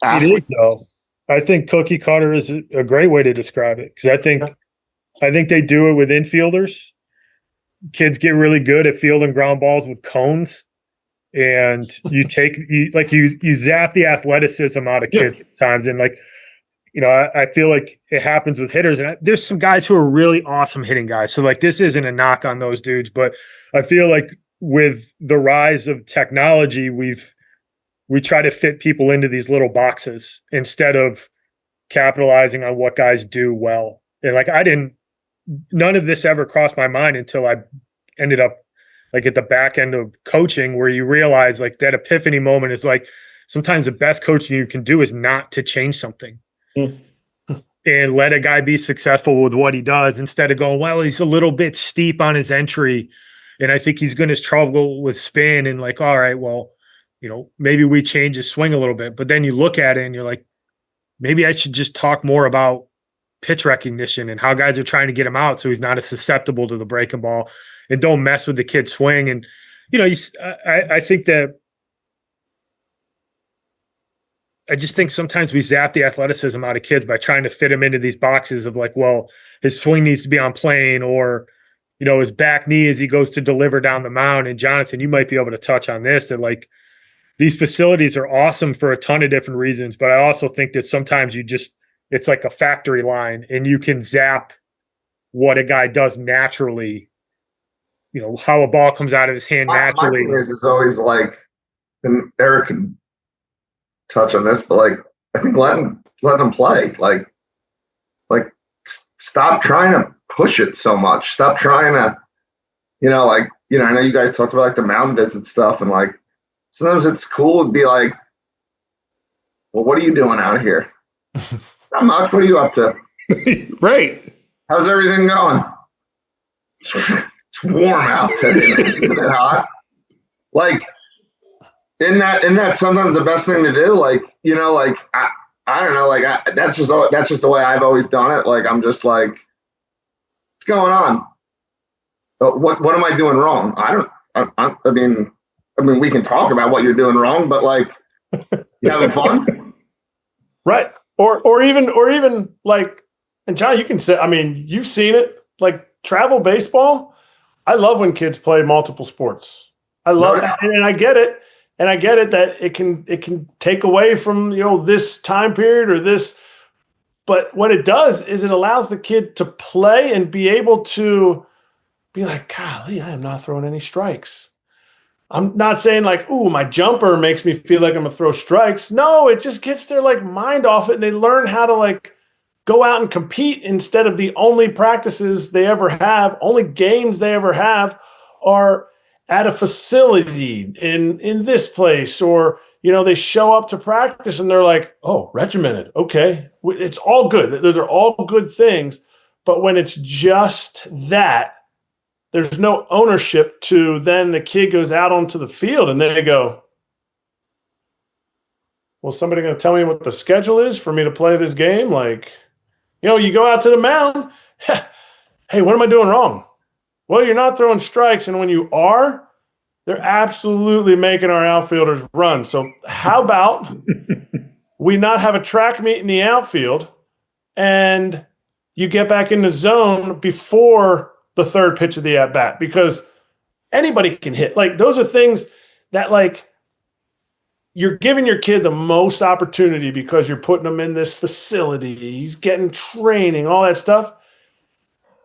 athletes. It is, though. I think cookie cutter is a great way to describe it because I think they do it with infielders. Kids get really good at fielding ground balls with cones, and you zap the athleticism out of kids at times. And like, I feel like it happens with hitters, and there's some guys who are really awesome hitting guys. So like, this isn't a knock on those dudes, but I feel like with the rise of technology, we try to fit people into these little boxes instead of capitalizing on what guys do well. And like, none of this ever crossed my mind until I ended up like at the back end of coaching, where you realize like that epiphany moment is like, sometimes the best coaching you can do is not to change something and let a guy be successful with what he does instead of going, well, he's a little bit steep on his entry, and I think he's going to struggle with spin, and like, all right, well, maybe we change his swing a little bit. But then you look at it and you're like, maybe I should just talk more about pitch recognition and how guys are trying to get him out so he's not as susceptible to the breaking ball, and don't mess with the kid's swing. And, I think that I just think sometimes we zap the athleticism out of kids by trying to fit him into these boxes of like, well, his swing needs to be on plane, or, his back knee as he goes to deliver down the mound. And Jonathan, you might be able to touch on this, that like, these facilities are awesome for a ton of different reasons, but I also think that sometimes it's like a factory line and you can zap what a guy does naturally, how a ball comes out of his hand naturally. My thing is always like, and Erik can touch on this, but like, I think letting them play, like stop trying to push it so much. Stop trying to, I know you guys talked about like the mound visit stuff, and like, sometimes it's cool to be like, well, what are you doing out here? Not much. What are you up to? Right. How's everything going? It's warm out today. Isn't it hot? Like, isn't that sometimes the best thing to do? Like, like, I don't know. Like, that's just the way I've always done it. Like, I'm just like, what's going on? What am I doing wrong? I mean, we can talk about what you're doing wrong, but like, you having fun? Right. Or even like, and John, you can say, I mean, you've seen it, like travel baseball. I love when kids play multiple sports. I love it. And I get it. And I get it that it can take away from, this time period or this, but what it does is it allows the kid to play and be able to be like, golly, I am not throwing any strikes. I'm not saying like, ooh, my jumper makes me feel like I'm gonna throw strikes. No, it just gets their like mind off it, and they learn how to like go out and compete instead of the only practices they ever have, only games they ever have are at a facility in this place, or they show up to practice and they're like, oh, regimented, okay, it's all good. Those are all good things, but when it's just that, there's no ownership to then the kid goes out onto the field and they go, well, somebody going to tell me what the schedule is for me to play this game? Like, you go out to the mound. Hey, what am I doing wrong? Well, you're not throwing strikes. And when you are, they're absolutely making our outfielders run. So how about we not have a track meet in the outfield and you get back in the zone before the third pitch of the at-bat, because anybody can hit. Like, those are things that, like, you're giving your kid the most opportunity because you're putting him in this facility. He's getting training, all that stuff.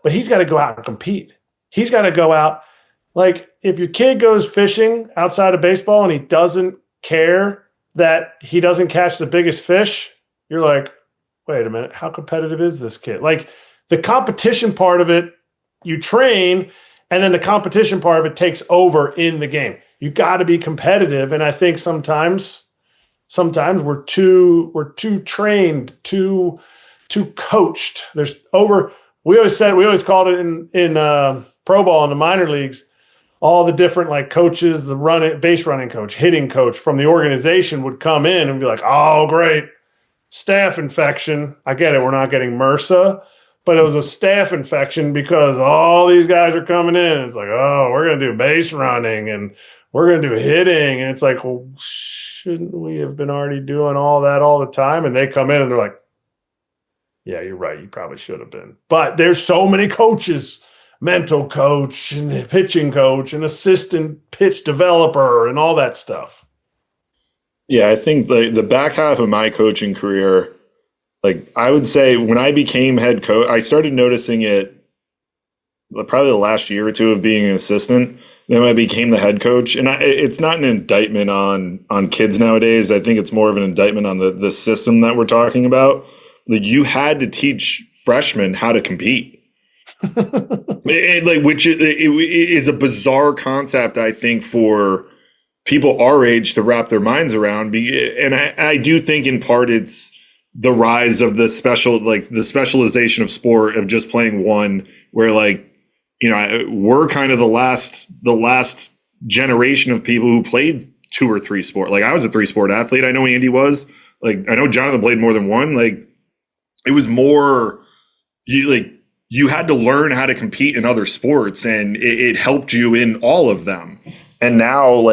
But he's got to go out and compete. He's got to go out. Like, if your kid goes fishing outside of baseball and he doesn't care that he doesn't catch the biggest fish, you're like, wait a minute, how competitive is this kid? Like, the competition part of it, you train, and then the competition part of it takes over in the game. You got to be competitive, and I think sometimes we're too trained, too coached. We always called it in pro ball in the minor leagues, all the different like coaches, the base running coach, hitting coach from the organization would come in and be like, oh, great, staph infection. I get it. We're not getting MRSA, but it was a staph infection because all these guys are coming in. It's like, oh, we're going to do base running and we're going to do hitting. And it's like, well, shouldn't we have been already doing all that all the time? And they come in and they're like, yeah, you're right. You probably should have been. But there's so many coaches, mental coach and pitching coach and assistant pitch developer and all that stuff. Yeah, I think the back half of my coaching career, like I would say when I became head coach, I started noticing it probably the last year or two of being an assistant. Then I became the head coach. And it's not an indictment on kids nowadays. I think it's more of an indictment on the system that we're talking about. Like, you had to teach freshmen how to compete. Which is a bizarre concept, I think, for people our age to wrap their minds around. And I do think in part it's the rise of the specialization of sport, of just playing one, where we're kind of the last generation of people who played 2 or 3 sport. Like, I was a 3-sport athlete. I know Andy was. Like, I know Jonathan played more than one. Like, it was more you had to learn how to compete in other sports, and it helped you in all of them. And now,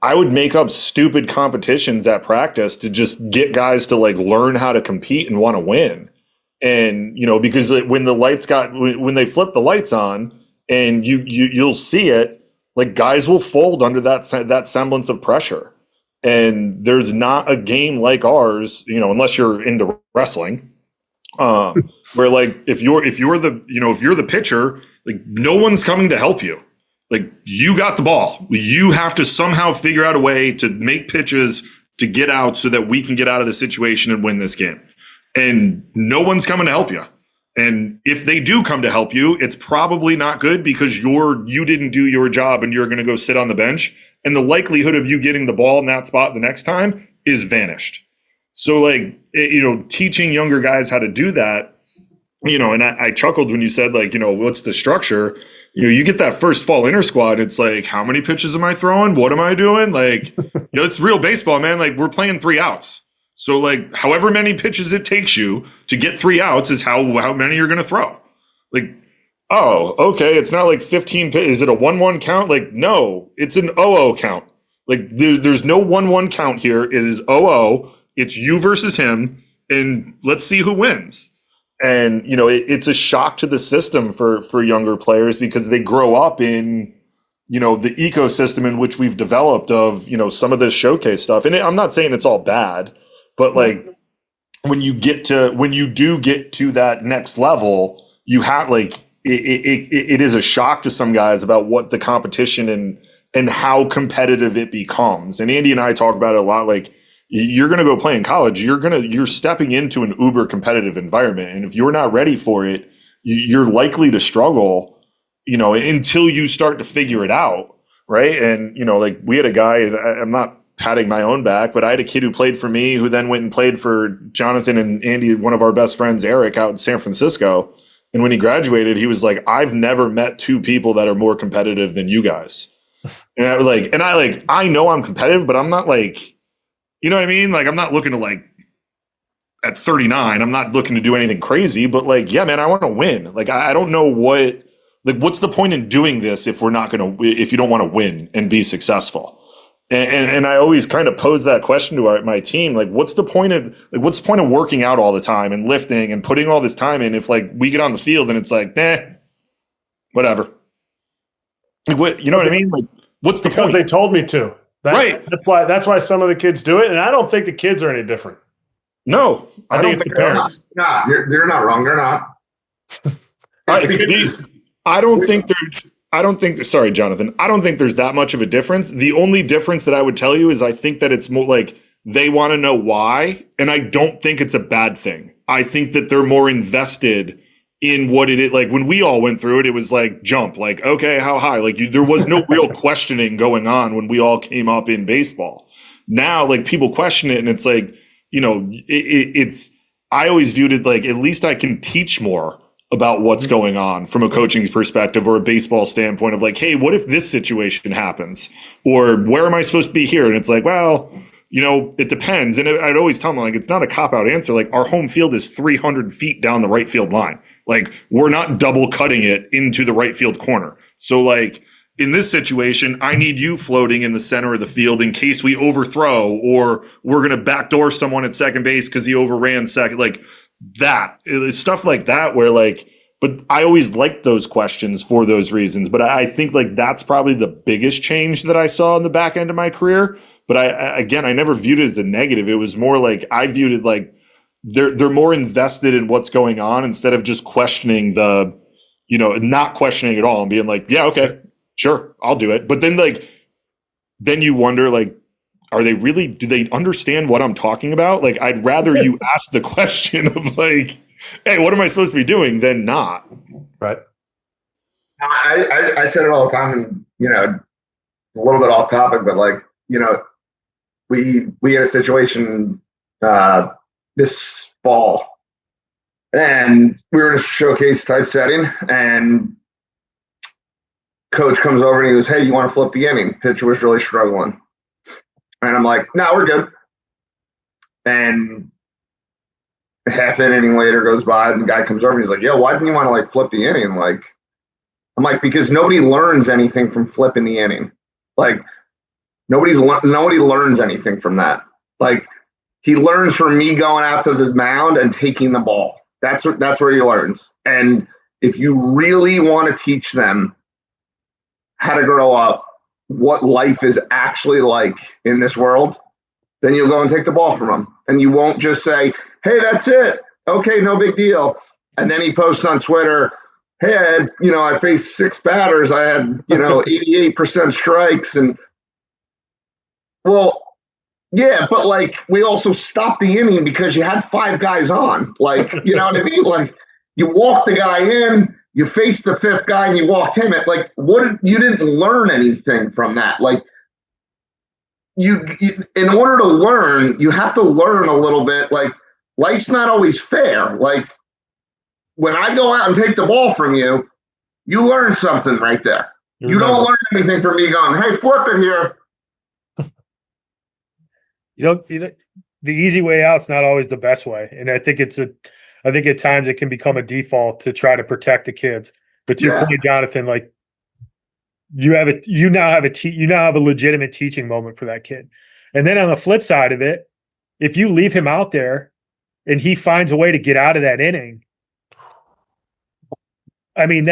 I would make up stupid competitions at practice to just get guys to learn how to compete and want to win. And, because when they flip the lights on and you'll see it, guys will fold under that semblance of pressure. And there's not a game like ours, unless you're into wrestling, where if you're the pitcher, no one's coming to help you. You got the ball. You have to somehow figure out a way to make pitches to get out so that we can get out of the situation and win this game. And no one's coming to help you. And if they do come to help you, it's probably not good because you didn't do your job and you're going to go sit on the bench. And the likelihood of you getting the ball in that spot the next time is vanished. So teaching younger guys how to do that, and I chuckled when you said what's the structure? You get that first fall inter squad. It's like, how many pitches am I throwing? What am I doing? It's real baseball, man. We're playing 3 outs. So however many pitches it takes you to get 3 outs is how many you're going to throw. Oh, okay. It's not 15 pitches. Is it a 1-1 count? No, it's an 0-0 count. There's no 1-1 count here. It is 0-0. It's you versus him, and let's see who wins. And, it's a shock to the system for younger players because they grow up in, the ecosystem in which we've developed of, some of this showcase stuff. And I'm not saying it's all bad, but when you do get to that next level, you have it is a shock to some guys about what the competition and how competitive it becomes. And Andy and I talk about it a lot. You're going to go play in college. You're stepping into an uber competitive environment. And if you're not ready for it, you're likely to struggle, until you start to figure it out. Right. And, we had a guy, I'm not patting my own back, but I had a kid who played for me who then went and played for Jonathan and Andy, one of our best friends, Erik, out in San Francisco. And when he graduated, he was like, I've never met 2 people that are more competitive than you guys. And I know I'm competitive, but I'm not you know what I mean? I'm not looking to at 39, I'm not looking to do anything crazy, but yeah, man, I want to win. I don't know what's the point in doing this if if you don't want to win and be successful. And I always kind of pose that question to my team, what's the point of working out all the time and lifting and putting all this time in if we get on the field and it's whatever. What, you know what I mean? What's the point? Because they told me to. Right. That's why some of the kids do it, and I don't think the kids are any different. No, I think it's the parents. They're not wrong. They're not. Sorry, Jonathan. I don't think there's that much of a difference. The only difference that I would tell you is I think that it's more like they want to know why, and I don't think it's a bad thing. I think that they're more invested in what it is. Like when we all went through it, it was like jump, like, okay, how high? Like there was no real questioning going on when we all came up in baseball. Now, like people question it, and it's like, it's, I always viewed it like, at least I can teach more about what's going on from a coaching perspective or a baseball standpoint of like, hey, what if this situation happens? Or where am I supposed to be here? And it's like, well, it depends. And I'd always tell them, like, it's not a cop-out answer. Like, our home field is 300 feet down the right field line. Like, we're not double cutting it into the right field corner. So, like, in this situation, I need you floating in the center of the field in case we overthrow, or we're going to backdoor someone at second base because he overran second. Like, that it's stuff like that where like, but I always liked those questions for those reasons. But I think like that's probably the biggest change that I saw in the back end of my career. But I never viewed it as a negative. It was more like I viewed it like they're more invested in what's going on instead of just questioning not questioning at all and being like, yeah, okay, sure, I'll do it. But then you wonder like, do they understand what I'm talking about? Like, I'd rather you ask the question of like, hey, what am I supposed to be doing than not? Right. I said it all the time, and, a little bit off topic, but like, we had a situation this fall, and we were in a showcase type setting, and coach comes over and he goes, hey, you want to flip the inning? Pitcher was really struggling. And I'm like, no, we're good. And a half inning later goes by, and the guy comes over and he's like, yo, why didn't you want to like flip the inning? Like, I'm like, because nobody learns anything from flipping the inning. Like, nobody learns anything from that. Like, he learns from me going out to the mound and taking the ball. That's where he learns. And if you really want to teach them how to grow up, what life is actually like in this world, then you'll go and take the ball from them. And you won't just say, hey, that's it. Okay, no big deal. And then he posts on Twitter, hey, I faced 6 batters. I had, 88% strikes. And well, yeah, but like we also stopped the inning because you had 5 guys on. Like, you know what I mean? Like you walked the guy in, you faced the 5th guy and you walked him at like, you didn't learn anything from that. Like you in order to learn, you have to learn a little bit. Like life's not always fair. Like when I go out and take the ball from you, you learn something right there. You don't learn anything from me going, hey, flip it here. The easy way out's not always the best way. And I think at times it can become a default to try to protect the kids. But to your point, Jonathan, like you now have a legitimate teaching moment for that kid. And then on the flip side of it, if you leave him out there and he finds a way to get out of that inning, I mean,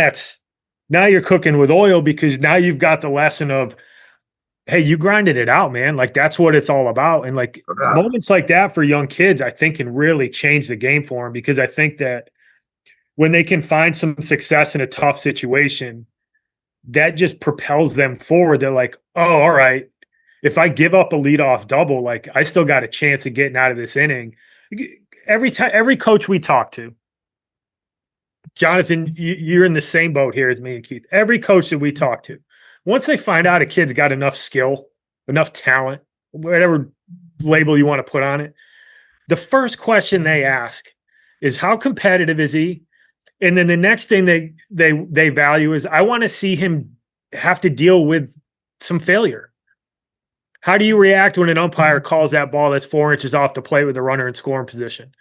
now you're cooking with oil, because now you've got the lesson of, hey, you grinded it out, man. Like that's what it's all about. And like moments like that for young kids, I think can really change the game for them, because I think that when they can find some success in a tough situation, that just propels them forward. They're like, oh, all right, if I give up a leadoff double, like I still got a chance of getting out of this inning. Every coach we talk to, Jonathan, you're in the same boat here as me and Keith. Every coach that we talk to, once they find out a kid's got enough skill, enough talent, whatever label you want to put on it, the first question they ask is, how competitive is he? And then the next thing they value is, I want to see him have to deal with some failure. How do you react when an umpire calls that ball that's 4 inches off the plate with a runner in scoring position?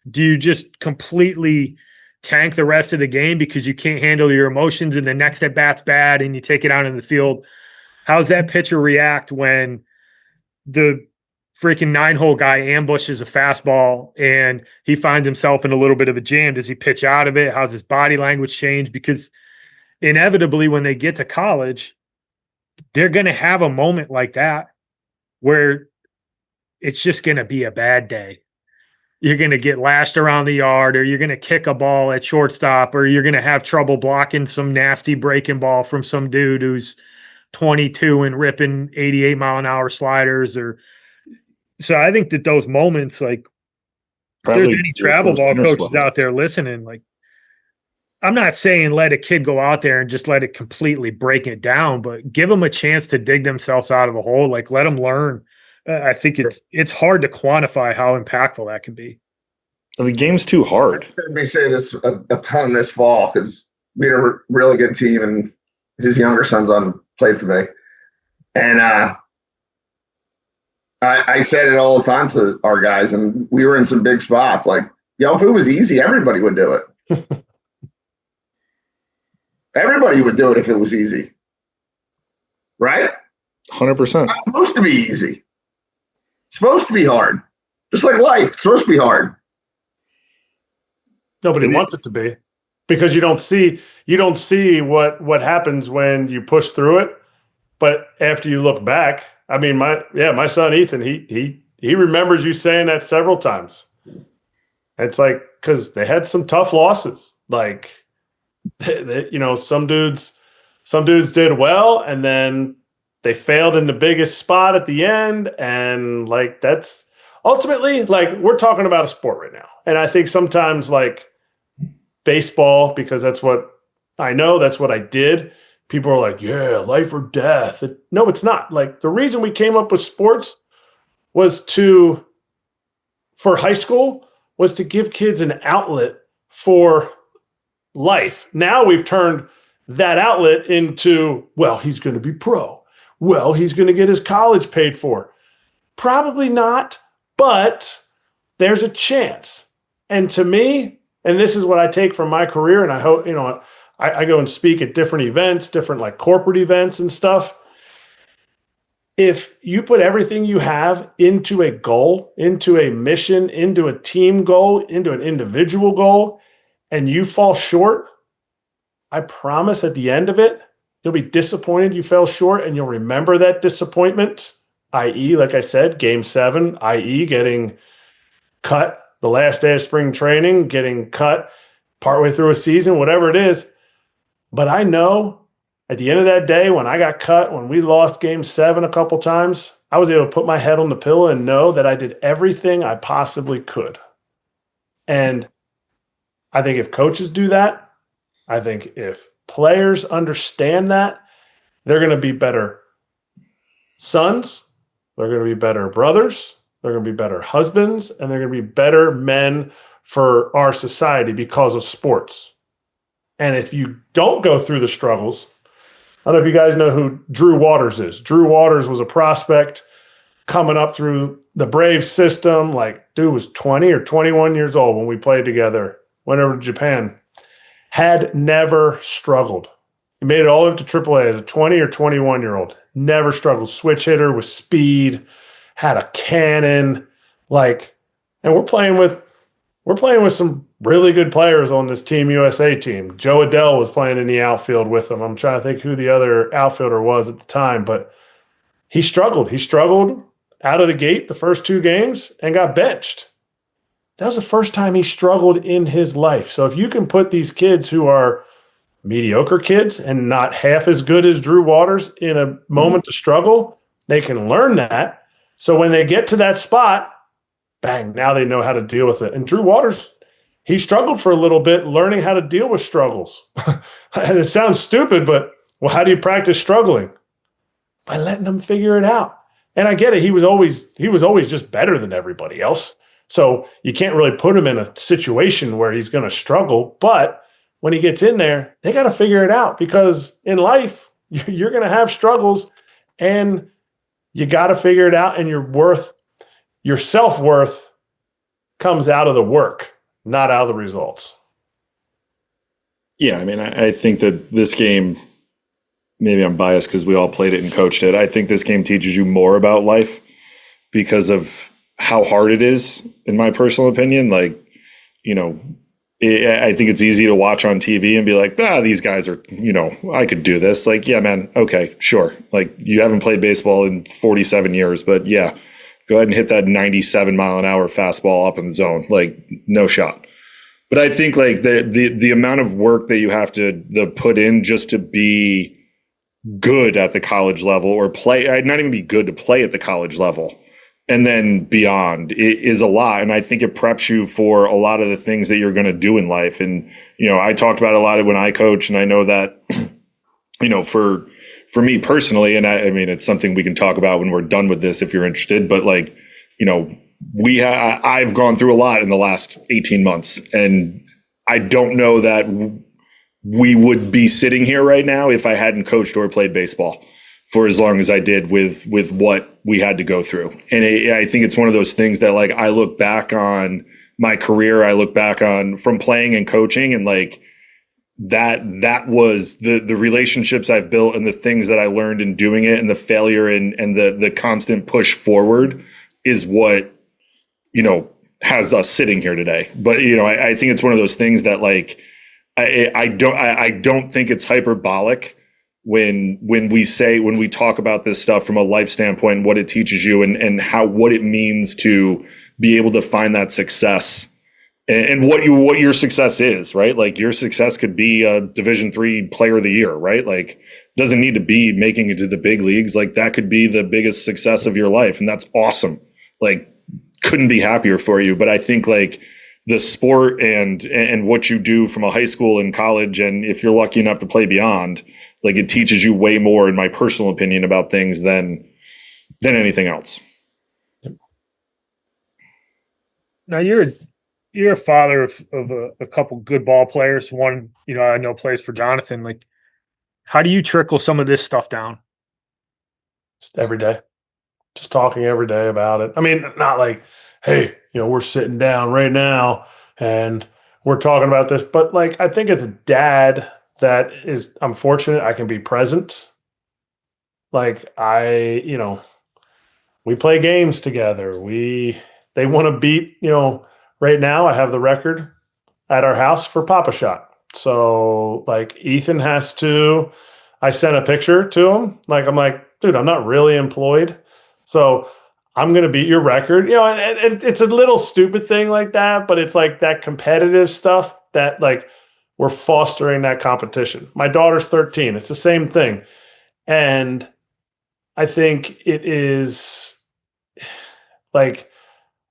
Do you just completely tank the rest of the game because you can't handle your emotions and the next at bat's bad and you take it out in the field? How's that pitcher react when the freaking 9-hole guy ambushes a fastball and he finds himself in a little bit of a jam? Does he pitch out of it? How's his body language change? Because inevitably when they get to college, they're going to have a moment like that. where it's just going to be a bad day. You're going to get lashed around the yard, or you're going to kick a ball at shortstop, or you're going to have trouble blocking some nasty breaking ball from some dude who's 22 and ripping 88-mile-an-hour sliders. So I think that those moments, like, if there's any travel ball coaches out there listening, like, I'm not saying let a kid go out there and just let it completely break it down, but give them a chance to dig themselves out of a hole. Like, let them learn. I think it's hard to quantify how impactful that can be. The game's too hard. You heard me say this a ton this fall because we had a really good team, and his younger son's played for me. And I said it all the time to our guys, and we were in some big spots. Like, if it was easy, everybody would do it. Everybody would do it if it was easy. Right? 100%. It's not supposed to be easy. It's supposed to be hard. Just like life, it's supposed to be hard. Nobody wants it to be, because you don't see what happens when you push through it. But after you look back, I mean, my son Ethan, he remembers you saying that several times. It's like, because they had some tough losses. Like, some dudes did well, and then they failed in the biggest spot at the end. And like, that's ultimately, like, we're talking about a sport right now. And I think sometimes, like, baseball, because that's what I know, that's what I did. People are like, yeah, life or death. No, it's not. Like, the reason we came up with sports was for high school, was to give kids an outlet for life. Now we've turned that outlet into, well, he's going to be pro. Well, he's going to get his college paid for. Probably not, but there's a chance. And to me, and this is what I take from my career, and I hope, I go and speak at different events, different like corporate events and stuff. If you put everything you have into a goal, into a mission, into a team goal, into an individual goal, and you fall short, I promise at the end of it, you'll be disappointed you fell short, and you'll remember that disappointment, i.e., like I said, Game 7, i.e., getting cut the last day of spring training, getting cut partway through a season, whatever it is. But I know at the end of that day, when I got cut, when we lost Game 7 a couple times, I was able to put my head on the pillow and know that I did everything I possibly could. And I think if coaches do that, I think if players understand that, they're going to be better sons, they're going to be better brothers, they're going to be better husbands, and they're going to be better men for our society because of sports. And if you don't go through the struggles, I don't know if you guys know who Drew Waters is. Drew Waters was a prospect coming up through the Braves system. Like, dude was 20 or 21 years old when we played together, went over to Japan, had never struggled. He made it all up to AAA as a 20 or 21-year-old. Never struggled. Switch hitter with speed, had a cannon. Like, and we're playing with some really good players on this Team USA team. Joe Adell was playing in the outfield with them. I'm trying to think who the other outfielder was at the time, but he struggled. He struggled out of the gate the first 2 games and got benched. That was the first time he struggled in his life. So if you can put these kids who are mediocre kids and not half as good as Drew Waters in a moment to struggle, they can learn that. So when they get to that spot, bang, now they know how to deal with it. And Drew Waters, he struggled for a little bit learning how to deal with struggles. And it sounds stupid, but, well, how do you practice struggling? By letting them figure it out. And I get it. He was always just better than everybody else. So you can't really put him in a situation where he's going to struggle. But when he gets in there, they got to figure it out, because in life, you're going to have struggles, and you got to figure it out. And your self-worth comes out of the work, not out of the results. Yeah, I mean, I think that this game, maybe I'm biased because we all played it and coached it. I think this game teaches you more about life because of how hard it is, in my personal opinion. Like, I think it's easy to watch on TV and be like, these guys are, I could do this. Like, yeah, man. Okay, sure. Like, you haven't played baseball in 47 years, but yeah, go ahead and hit that 97-mile-an-hour fastball up in the zone. Like, no shot. But I think like the amount of work that you have to put in just to be good at the college level, or play, not even be good, to play at the college level and then beyond, it is a lot. And I think it preps you for a lot of the things that you're going to do in life. And, I talked about it a lot when I coach, and I know that, for me personally, and I mean, it's something we can talk about when we're done with this if you're interested, but like, I've gone through a lot in the last 18 months, and I don't know that we would be sitting here right now if I hadn't coached or played baseball for as long as I did with what we had to go through. And I think it's one of those things that, like, I look back on my career, I look back on from playing and coaching, and like that was the relationships I've built and the things that I learned in doing it, and the failure and the constant push forward is what, has us sitting here today. But, I think it's one of those things that, like, I don't think it's hyperbolic when we talk about this stuff from a life standpoint, what it teaches you, and what it means to be able to find that success, and what your success is, right? Like, your success could be a Division III Player of the Year, right? Like, doesn't need to be making it to the big leagues. Like, that could be the biggest success of your life, and that's awesome. Like, couldn't be happier for you. But I think, like, the sport and what you do from a high school and college, and if you're lucky enough to play beyond, like, it teaches you way more, in my personal opinion, about things than anything else. Now you're a father of a couple good ball players. One, I know plays for Jonathan. Like, how do you trickle some of this stuff down? Just every day, just talking every day about it. I mean, not like, hey, we're sitting down right now and we're talking about this, but like, I think as a dad I'm fortunate I can be present. Like, we play games together. They want to beat, right now I have the record at our house for Papa Shot. So like, Ethan I sent a picture to him. Like, I'm like, dude, I'm not really employed, so I'm going to beat your record. And it's a little stupid thing like that, but it's like that competitive stuff that, like, we're fostering that competition. My daughter's 13. It's the same thing. And I think it is like,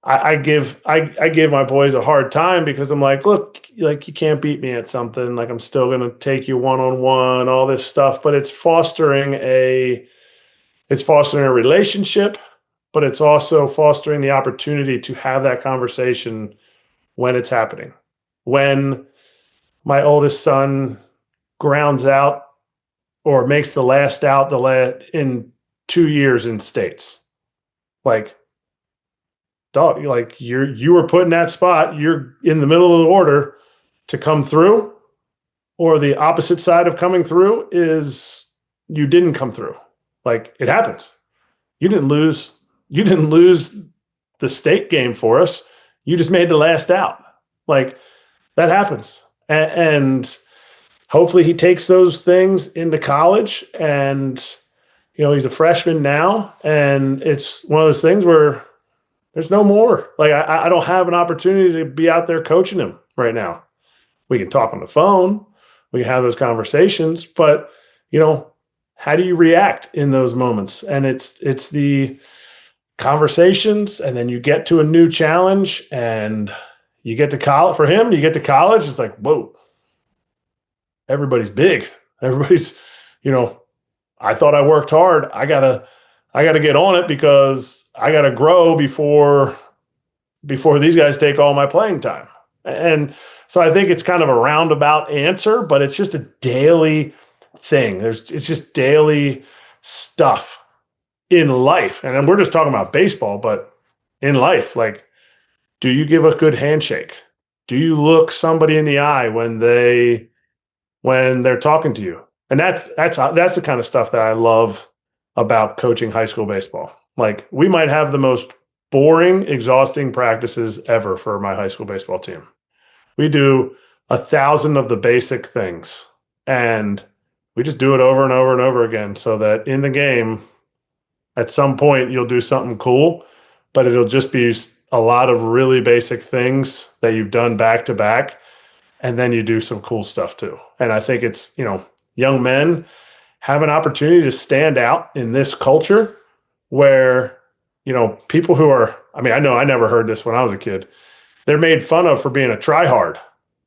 I give my boys a hard time because I'm like, look, like, you can't beat me at something. Like, I'm still going to take you one-on-one, all this stuff, but it's fostering a relationship, but it's also fostering the opportunity to have that conversation when it's happening. When my oldest son grounds out or makes the last out in 2 years in states, like, dog, like, you were put in that spot, you're in the middle of the order to come through, or the opposite side of coming through is you didn't come through. Like, it happens. You didn't lose the state game for us. You just made the last out. Like, that happens. And hopefully he takes those things into college, and, he's a freshman now, and it's one of those things where there's no more. Like, I don't have an opportunity to be out there coaching him right now. We can talk on the phone. We can have those conversations, but, how do you react in those moments? And it's the conversations, and then you get to a new challenge, and you get to college. For him, you get to college, it's like, whoa, everybody's big. Everybody's, I thought I worked hard. I gotta get on it because I gotta grow before these guys take all my playing time. And so I think it's kind of a roundabout answer, but it's just a daily thing. It's just daily stuff in life. And we're just talking about baseball, but in life, like, do you give a good handshake? Do you look somebody in the eye when they're talking to you? And that's the kind of stuff that I love about coaching high school baseball. Like, we might have the most boring, exhausting practices ever for my high school baseball team. We do 1,000 of the basic things. And we just do it over and over and over again so that in the game, at some point, you'll do something cool, but it'll just be a lot of really basic things that you've done back to back. And then you do some cool stuff too. And I think it's, young men have an opportunity to stand out in this culture where, people who are, I know I never heard this when I was a kid. They're made fun of for being a tryhard.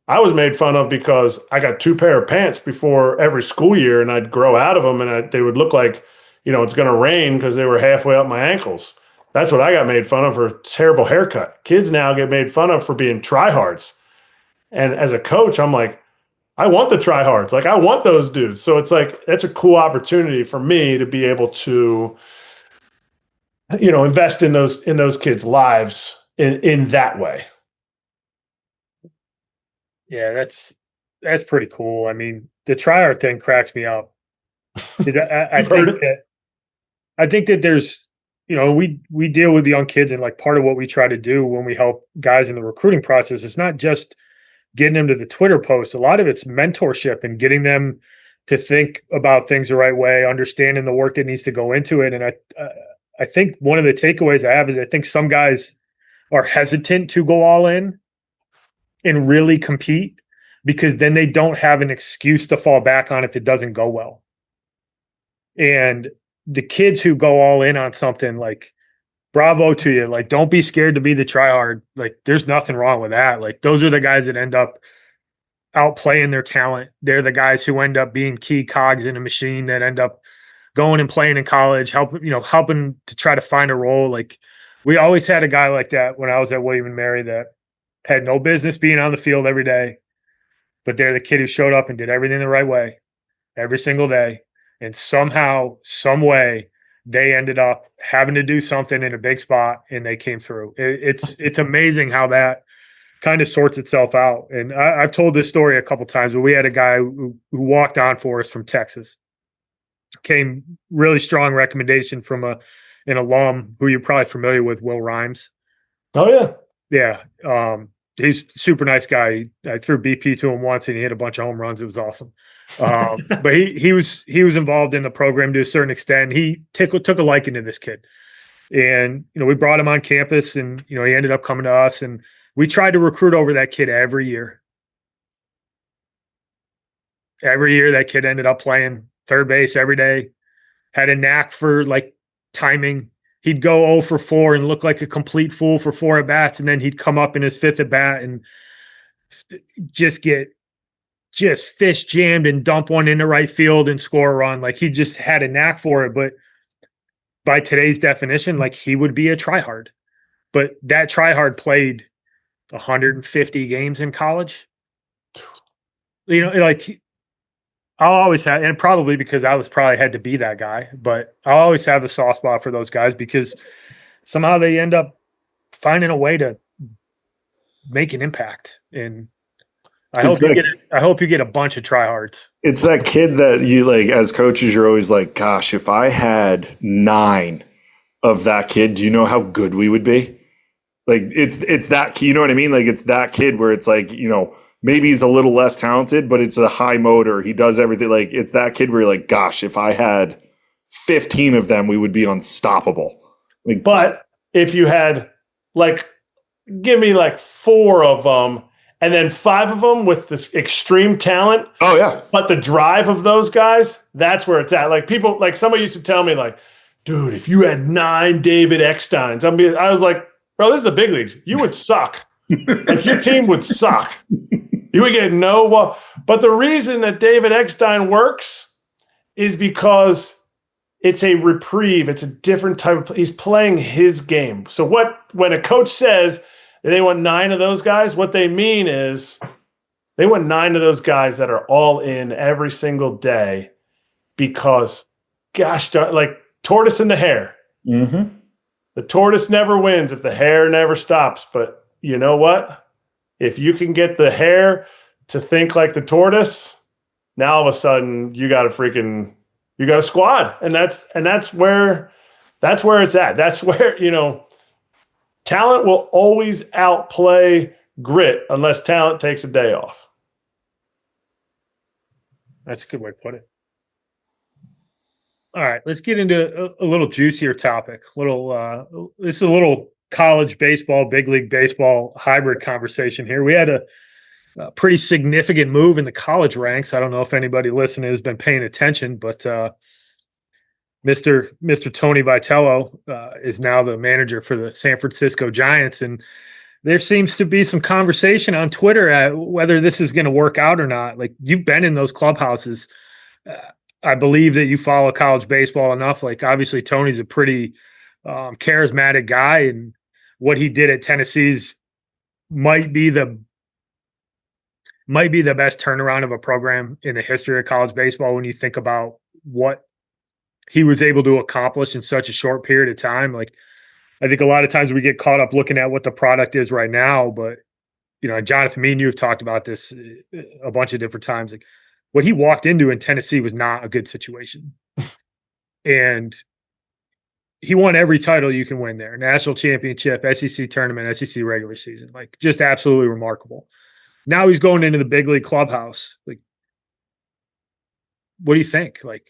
I was made fun of because I got 2 pair of pants before every school year and I'd grow out of them and they would look like, it's going to rain because they were halfway up my ankles. That's what I got made fun of for a terrible haircut. Kids now get made fun of for being tryhards. And as a coach, I'm like, I want the tryhards. Like I want those dudes. So it's like, that's a cool opportunity for me to be able to, invest in those kids' lives in that way. Yeah, that's pretty cool. I mean, the tryhard thing cracks me up. I think that there's, we deal with young kids, and like part of what we try to do when we help guys in the recruiting process is not just getting them to the Twitter post. A lot of it's mentorship and getting them to think about things the right way, understanding the work that needs to go into it. And I think one of the takeaways I have is I think some guys are hesitant to go all in and really compete because then they don't have an excuse to fall back on if it doesn't go well. And the kids who go all in on something, like, bravo to you. Like, don't be scared to be the tryhard. Like, there's nothing wrong with that. Like, those are the guys that end up outplaying their talent. They're the guys who end up being key cogs in a machine that end up going and playing in college, helping to try to find a role. Like, we always had a guy like that when I was at William and Mary that had no business being on the field every day, but they're the kid who showed up and did everything the right way every single day. And somehow, some way, they ended up having to do something in a big spot and they came through. It's amazing how that kind of sorts itself out. And I've told this story a couple of times, but we had a guy who walked on for us from Texas. Came really strong recommendation from an alum who you're probably familiar with, Will Rhymes. Oh, yeah. Yeah. He's a super nice guy. I threw BP to him once and he hit a bunch of home runs. It was awesome. But he was involved in the program to a certain extent. He took a liking to this kid. And, we brought him on campus and, he ended up coming to us and we tried to recruit over that kid every year. Every year that kid ended up playing third base every day, had a knack for like timing. He'd go 0 for 4 and look like a complete fool for 4 at bats. And then he'd come up in his 5th at bat and just get fish jammed and dump one into right field and score a run. Like, he just had a knack for it. But by today's definition, like, he would be a tryhard. But that tryhard played 150 games in college. Like, I'll always have, and probably because I was probably had to be that guy, but I'll always have a soft spot for those guys because somehow they end up finding a way to make an impact. And I hope you get a bunch of tryhards. It's that kid that you, like, as coaches, you're always like, gosh, if I had 9 of that kid, do you know how good we would be? Like, it's that, you know what I mean? Like, it's that kid where it's like, maybe he's a little less talented, but it's a high motor. He does everything. Like, it's that kid where you're like, gosh, if I had 15 of them, we would be unstoppable. Like, but if you had, like, give me like 4 of them and then 5 of them with this extreme talent. Oh, yeah. But the drive of those guys, that's where it's at. Like, people, like, somebody used to tell me, like, dude, if you had 9 David Ecksteins, I was like, bro, this is the big leagues. You would suck. Like, your team would suck. You would get but the reason that David Eckstein works is because it's a reprieve. It's a different type of, he's playing his game. So when a coach says that they want 9 of those guys, what they mean is they want 9 of those guys that are all in every single day because, gosh, like tortoise and the hare. Mm-hmm. The tortoise never wins if the hare never stops. But you know what? If you can get the hare to think like the tortoise, now all of a sudden you got a squad. And that's where it's at. That's where, talent will always outplay grit unless talent takes a day off. That's a good way to put it. All right, let's get into a little juicier topic. This is a little college baseball, big league baseball hybrid conversation here. We had a pretty significant move in the college ranks. I don't know if anybody listening has been paying attention, but Mr. Tony Vitello is now the manager for the San Francisco Giants, and there seems to be some conversation on Twitter at whether this is going to work out or not. Like, you've been in those clubhouses. I believe that you follow college baseball enough. Like, obviously, Tony's a pretty charismatic guy, and what he did at Tennessee's might be the best turnaround of a program in the history of college baseball when you think about what he was able to accomplish in such a short period of time. Like, I think a lot of times we get caught up looking at what the product is right now, but Jonathan, me and you have talked about this a bunch of different times. Like, what he walked into in Tennessee was not a good situation. And he won every title you can win there. National championship, SEC tournament, SEC regular season. Like, just absolutely remarkable. Now he's going into the big league clubhouse. Like, what do you think? Like,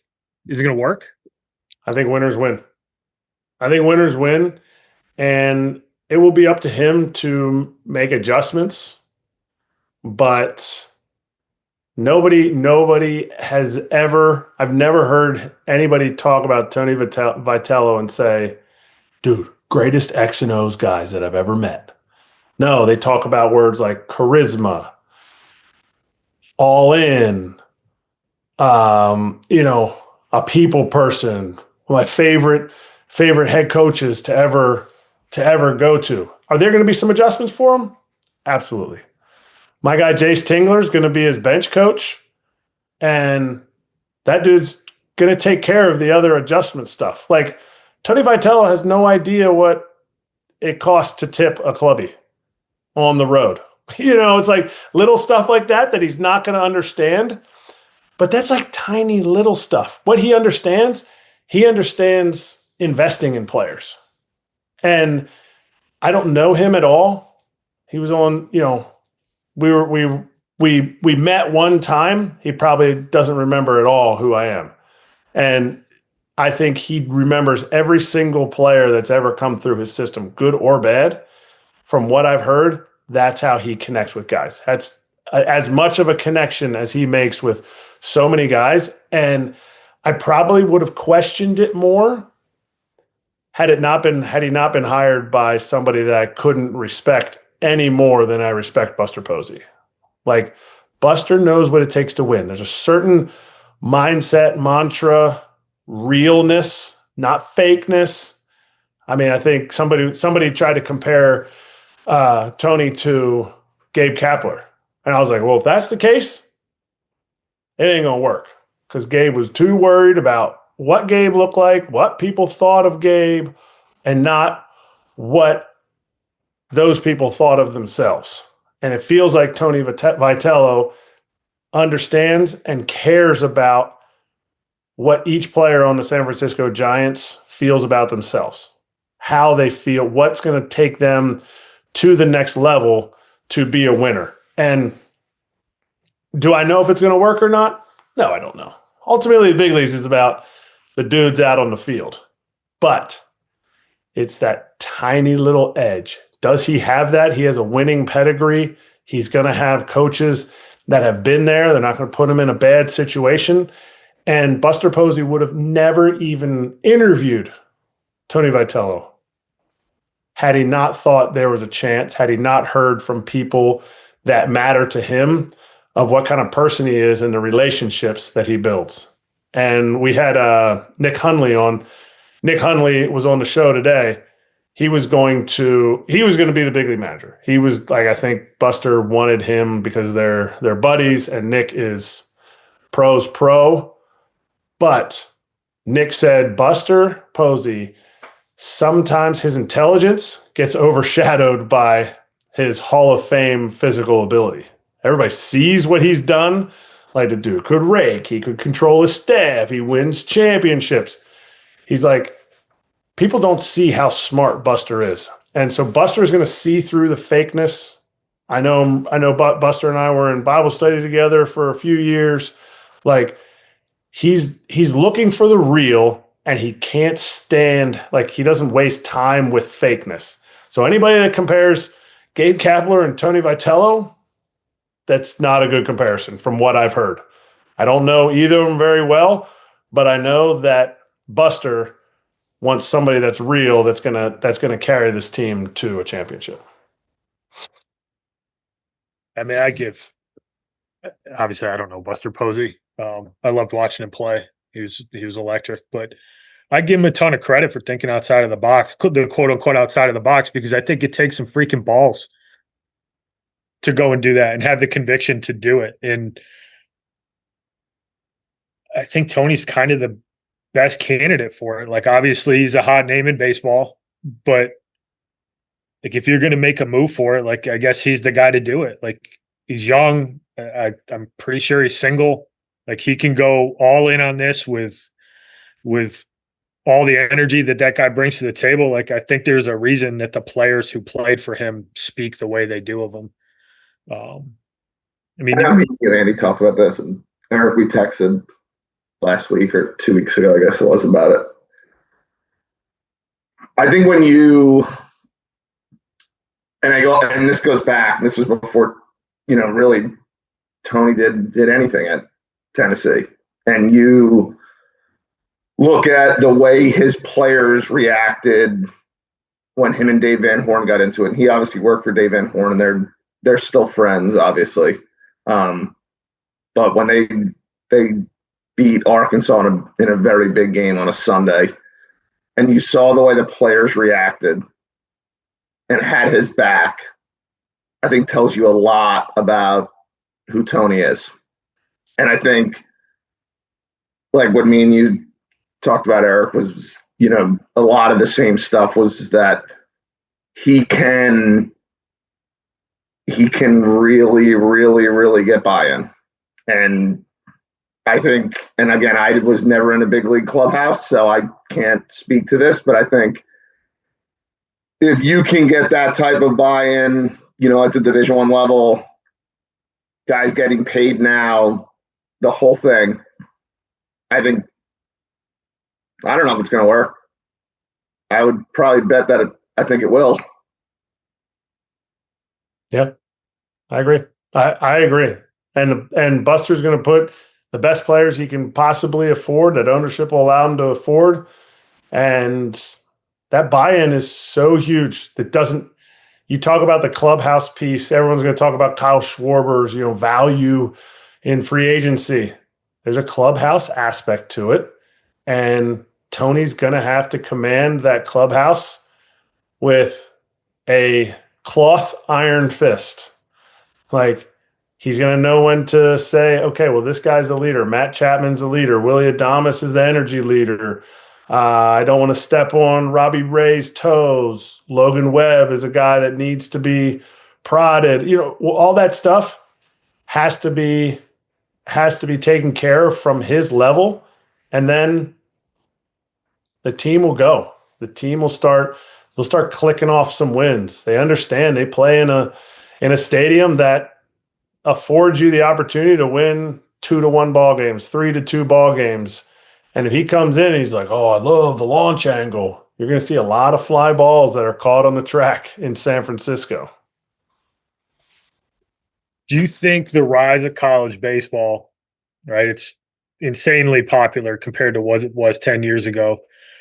is it going to work? I think winners win. And it will be up to him to make adjustments. But nobody has ever – I've never heard anybody talk about Tony Vitello and say, dude, greatest X and O's guys that I've ever met. No, they talk about words like charisma, all in, a people person, my favorite head coaches to ever go to. Are there going to be some adjustments for him? Absolutely. My guy Jace Tingler is going to be his bench coach, and that dude's going to take care of the other adjustment stuff. Like, Tony Vitello has no idea what it costs to tip a clubby on the road. It's like little stuff like that he's not going to understand. But that's like tiny little stuff. What he understands investing in players. And I don't know him at all. He was on, we met one time. He probably doesn't remember at all who I am. And I think he remembers every single player that's ever come through his system, good or bad. From what I've heard, that's how he connects with guys. That's as much of a connection as he makes with so many guys. And I probably would have questioned it more had he not been hired by somebody that I couldn't respect any more than I respect Buster Posey. Like, Buster knows what it takes to win. There's a certain mindset, mantra, realness, not fakeness. I mean, I think somebody tried to compare Tony to Gabe Kapler. And I was like, well, if that's the case, it ain't going to work, because Gabe was too worried about what Gabe looked like, what people thought of Gabe, and not what those people thought of themselves. And it feels like Tony Vitello understands and cares about what each player on the San Francisco Giants feels about themselves, how they feel, what's going to take them to the next level to be a winner. And do I know if it's going to work or not? No, I don't know. Ultimately, the big leagues is about the dudes out on the field. But it's that tiny little edge. Does he have that? He has a winning pedigree. He's going to have coaches that have been there. They're not going to put him in a bad situation. And Buster Posey would have never even interviewed Tony Vitello had he not thought there was a chance, had he not heard from people that matter to him of what kind of person he is and the relationships that he builds. And we had Nick Hundley on. Nick Hundley was on the show today. He was going to be the big league manager. He was like, I think Buster wanted him because they're buddies, and Nick is pro's pro. But Nick said Buster Posey, sometimes his intelligence gets overshadowed by his Hall of Fame physical ability. Everybody sees what he's done. Like, the dude could rake. He could control his staff. He wins championships. He's like, people don't see how smart Buster is. And so Buster is going to see through the fakeness. I know Buster and I were in Bible study together for a few years. Like he's looking for the real, and he can't stand, like, he doesn't waste time with fakeness. So anybody that compares Gabe Kapler and Tony Vitello, that's not a good comparison from what I've heard. I don't know either of them very well, but I know that Buster wants somebody that's real, that's gonna carry this team to a championship. I mean, obviously I don't know Buster Posey. I loved watching him play. He was electric, but I give him a ton of credit for thinking outside of the box, the quote unquote outside of the box, because I think it takes some freaking balls to go and do that and have the conviction to do it. And I think Tony's kind of the best candidate for it. Like, obviously he's a hot name in baseball, but like, if you're going to make a move for it, like, I guess he's the guy to do it. Like, he's young. I'm pretty sure he's single. Like, he can go all in on this with all the energy that guy brings to the table. Like, I think there's a reason that the players who played for him speak the way they do of him. I mean, Andy talked about this, and Eric, we texted last week or 2 weeks ago, I guess it was, about it. I think when you, and this goes back, this was before, really Tony did anything at Tennessee, and you look at the way his players reacted when him and Dave Van Horn got into it. And he obviously worked for Dave Van Horn, and they're still friends, obviously. But when they beat Arkansas in a very big game on a Sunday, and you saw the way the players reacted and had his back, I think tells you a lot about who Tony is. And I think, like what me and you talked about, Eric, was, a lot of the same stuff, was that he can really, really, really get buy-in. And I think, and again, I was never in a big league clubhouse, so I can't speak to this, but I think if you can get that type of buy-in, at the Division I level, guys getting paid now, the whole thing, I don't know if it's going to work. I would probably bet that I think it will. Yeah, I agree. I agree. And Buster's going to put the best players he can possibly afford, that ownership will allow him to afford. And that buy-in is so huge. You talk about the clubhouse piece, everyone's going to talk about Kyle Schwarber's, value in free agency. There's a clubhouse aspect to it. And Tony's going to have to command that clubhouse with a cloth iron fist. Like, he's going to know when to say, okay, well, this guy's the leader. Matt Chapman's the leader. Willie Adames is the energy leader. I don't want to step on Robbie Ray's toes. Logan Webb is a guy that needs to be prodded. All that stuff has to be taken care of from his level. And then the team will go. The team will start. They'll start clicking off some wins. They understand they play in a stadium that affords you the opportunity to win 2-1 ball games, 3-2 ball games. And if he comes in and he's like, oh, I love the launch angle, you're going to see a lot of fly balls that are caught on the track in San Francisco. do you think the rise of college baseball, right? It's insanely popular compared to what it was 10 years ago.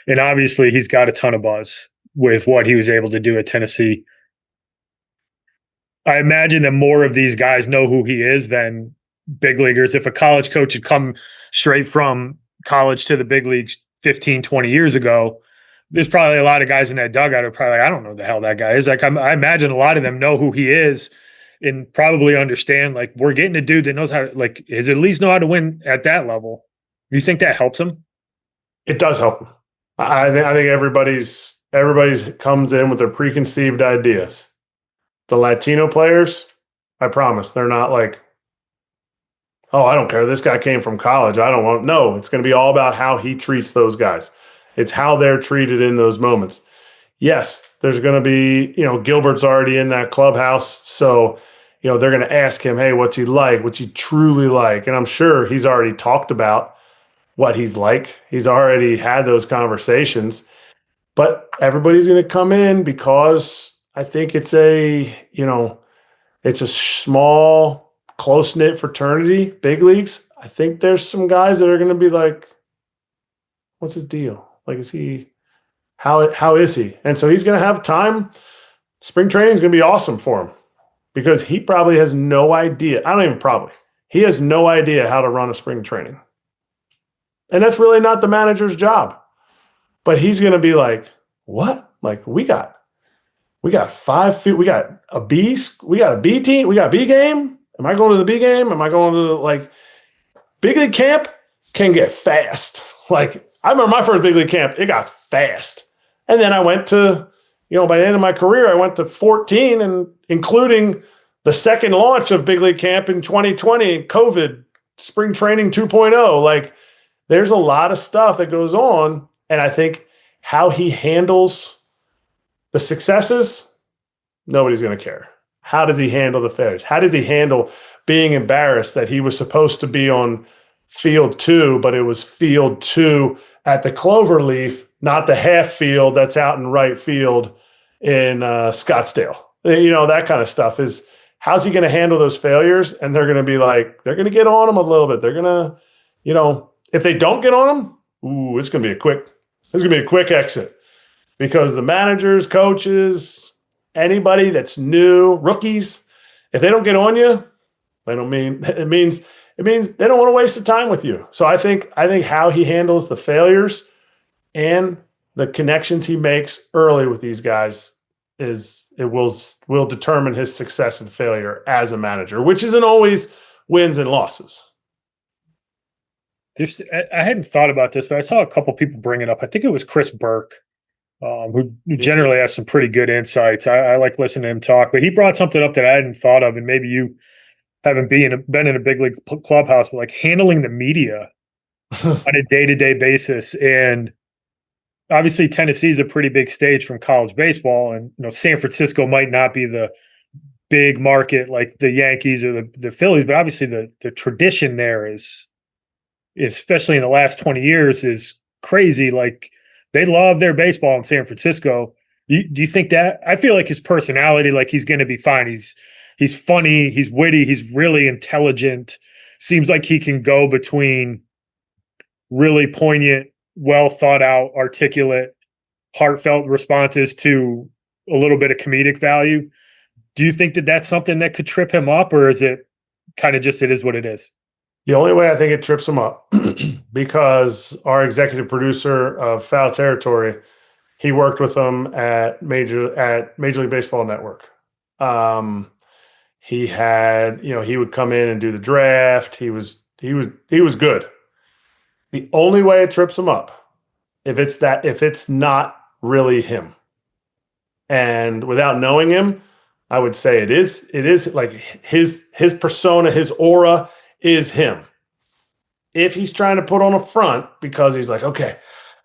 And obviously he's got a ton of buzz with what he was able to do at Tennessee. I imagine that more of these guys know who he is than big leaguers. If a college coach had come straight from college to the big leagues 15, 20 years ago, there's probably a lot of guys in that dugout who are probably like, I don't know who the hell that guy is. Like, I imagine a lot of them know who he is and probably understand, like, we're getting a dude that knows how to, like, is at least know how to win at that level. You think that helps him? It does help him. I think everybody's comes in with their preconceived ideas. The Latino players, I promise, they're not like, oh, I don't care. This guy came from college. I don't want. No, it's going to be all about how he treats those guys. It's how they're treated in those moments. Yes, there's going to be, Gilbert's already in that clubhouse. So they're going to ask him, hey, what's he like? What's he truly like? And I'm sure he's already talked about what he's like. He's already had those conversations. But everybody's going to come in because I think it's it's a small, close-knit fraternity, big leagues. I think there's some guys that are going to be like, what's his deal? Like, how is he? And so he's going to have time. Spring training is going to be awesome for him because he probably has no idea. He has no idea how to run a spring training. And that's really not the manager's job. But he's going to be like, what? Like, we got 5 feet. We got a B team. We got a B game. Am I going to the B game? Am I going to big league camp can get fast. Like, I remember my first big league camp, it got fast. And then I went to, by the end of my career, I went to 14 and including the second launch of big league camp in 2020, COVID, spring training 2.0. Like, there's a lot of stuff that goes on. And I think how he handles the successes, nobody's going to care. How does he handle the failures? How does he handle being embarrassed that he was supposed to be on field 2, but it was field 2 at the Cloverleaf, not the half field that's out in right field in Scottsdale? That kind of stuff is, how's he going to handle those failures? And they're going to be like, they're going to get on him a little bit. They're going to, if they don't get on him, it's going to be a quick exit because the managers, coaches, anybody that's new, rookies, if they don't get on you, it means they don't want to waste the time with you. So I think how he handles the failures and the connections he makes early with these guys will determine his success and failure as a manager, which isn't always wins and losses. I hadn't thought about this, but I saw a couple people bring it up. I think it was Chris Burke, who generally has some pretty good insights. I like listening to him talk, but he brought something up that I hadn't thought of, and maybe you haven't been in a big league clubhouse, but like handling the media on a day-to-day basis. And obviously Tennessee is a pretty big stage from college baseball, and San Francisco might not be the big market like the Yankees or the Phillies, but obviously the tradition there is, especially in the last 20 years, is crazy. Like, they love their baseball in San Francisco. Do you think that? I feel like his personality, like, he's going to be fine. He's funny, he's witty, he's really intelligent. Seems like he can go between really poignant, well thought out, articulate, heartfelt responses to a little bit of comedic value. Do you think that that's something that could trip him up, or is it kind of just, it is what it is? The only way I think it trips him up, because our executive producer of Foul Territory, he worked with them at Major League Baseball Network. He had, he would come in and do the draft. He was good. The only way it trips him up, if it's not really him. And without knowing him, I would say it is like his persona, his aura is him. If he's trying to put on a front because he's like, okay,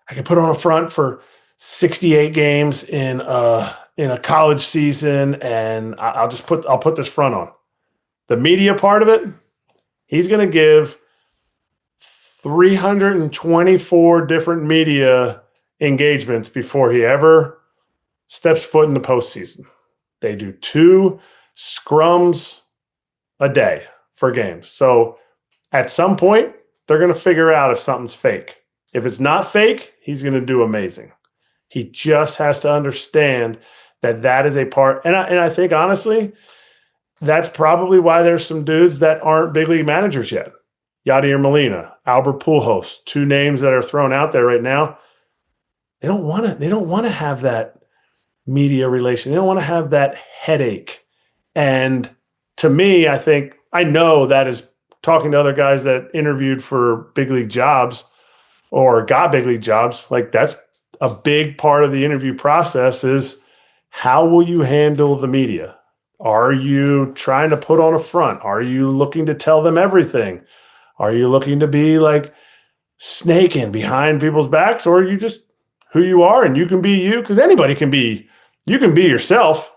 I can put on a front for 68 games in a college season, and I'll put this front on. The media part of it, he's going to give 324 different media engagements before he ever steps foot in the postseason. They do 2 scrums a day for games. So at some point, they're going to figure out if something's fake. If it's not fake, he's going to do amazing. He just has to understand that is a part. And I think, honestly, that's probably why there's some dudes that aren't big league managers yet. Yadier Molina, Albert Pujols, 2 names that are thrown out there right now. They don't want to have that media relation. They don't want to have that headache. And to me, I know that is talking to other guys that interviewed for big league jobs or got big league jobs. Like, that's a big part of the interview process is, how will you handle the media? Are you trying to put on a front? Are you looking to tell them everything? Are you looking to be like snaking behind people's backs, or are you just who you are and you can be you? Because anybody can be, you can be yourself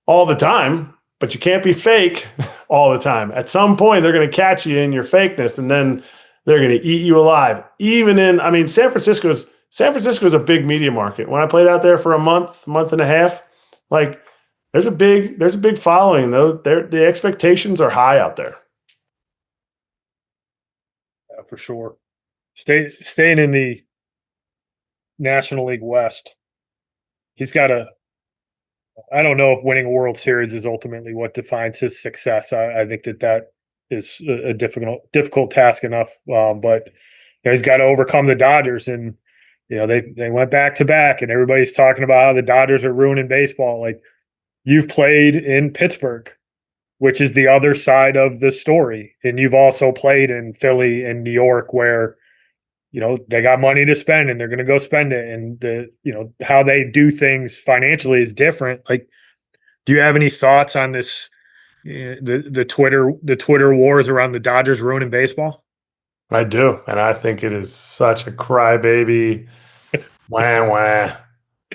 all the time. but you can't be fake all the time. At some point, they're going to catch you in your fakeness, and then they're going to eat you alive. San Francisco's a big media market. When I played out there for a month and a half, like there's a big following. The expectations are high out there. Yeah, for sure. Staying in the National League West, he's got I don't know if winning a World Series is ultimately what defines his success. I think that is a difficult task enough. But he's got to overcome the Dodgers, and they went back to back, and everybody's talking about how the Dodgers are ruining baseball. Like, you've played in Pittsburgh, which is the other side of the story, and you've also played in Philly and New York, where they got money to spend and they're going to go spend it, and how they do things financially is different. Like, do you have any thoughts on this? The Twitter wars around the Dodgers ruining baseball? I do, and I think it is such a crybaby, wah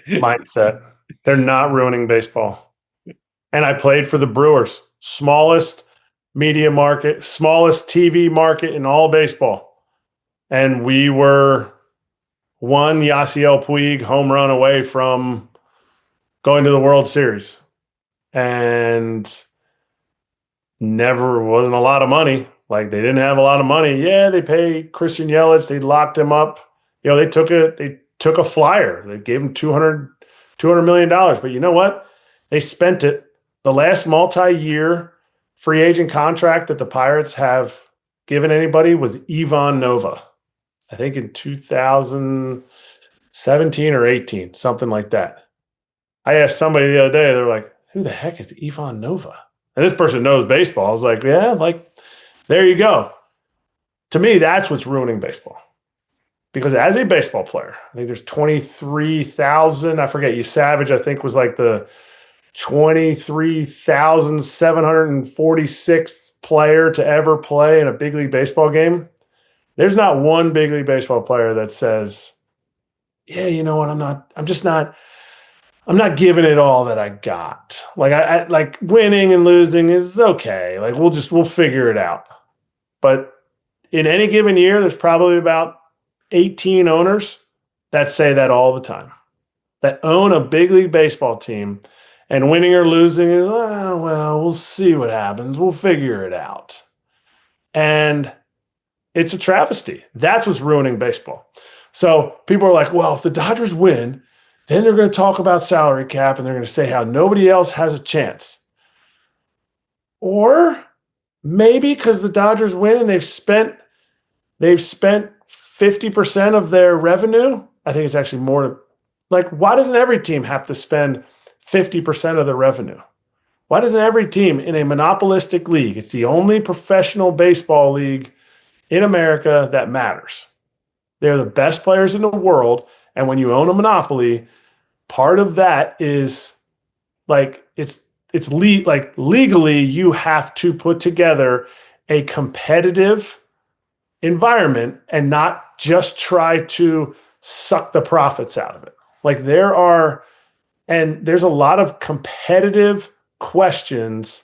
mindset. They're not ruining baseball. And I played for the Brewers, smallest media market, smallest TV market in all baseball. And we were one Yasiel Puig home run away from going to the World Series. And wasn't a lot of money. Like, they didn't have a lot of money. Yeah, they paid Christian Yelich. They locked him up. They took a flyer. They gave him $200 million. But you know what? They spent it. The last multi-year free agent contract that the Pirates have given anybody was Ivan Nova. I think in 2017 or 18, something like that. I asked somebody the other day, they were like, who the heck is Ivan Nova? And this person knows baseball. I was like, yeah, like, there you go. To me, that's what's ruining baseball. Because as a baseball player, I think there's 23,000. I forget, Savage, I think, was like the 23,746th player to ever play in a big league baseball game. There's not one big league baseball player that says, yeah, you know what, I'm not giving it all that I got. Like, I like, winning and losing is okay. Like, we'll figure it out. But in any given year, there's probably about 18 owners that say that all the time, that own a big league baseball team, and winning or losing is, well, we'll see what happens. We'll figure it out. And it's a travesty. That's what's ruining baseball. So people are like, well, if the Dodgers win, then they're going to talk about salary cap and they're going to say how nobody else has a chance. Or maybe because the Dodgers win and they've spent 50% of their revenue. I think it's actually more. Like, why doesn't every team have to spend 50% of their revenue? Why doesn't every team in a monopolistic league, it's the only professional baseball league in America that matters. They're the best players in the world. And when you own a monopoly, part of that is like, legally you have to put together a competitive environment and not just try to suck the profits out of it. Like, there's a lot of competitive questions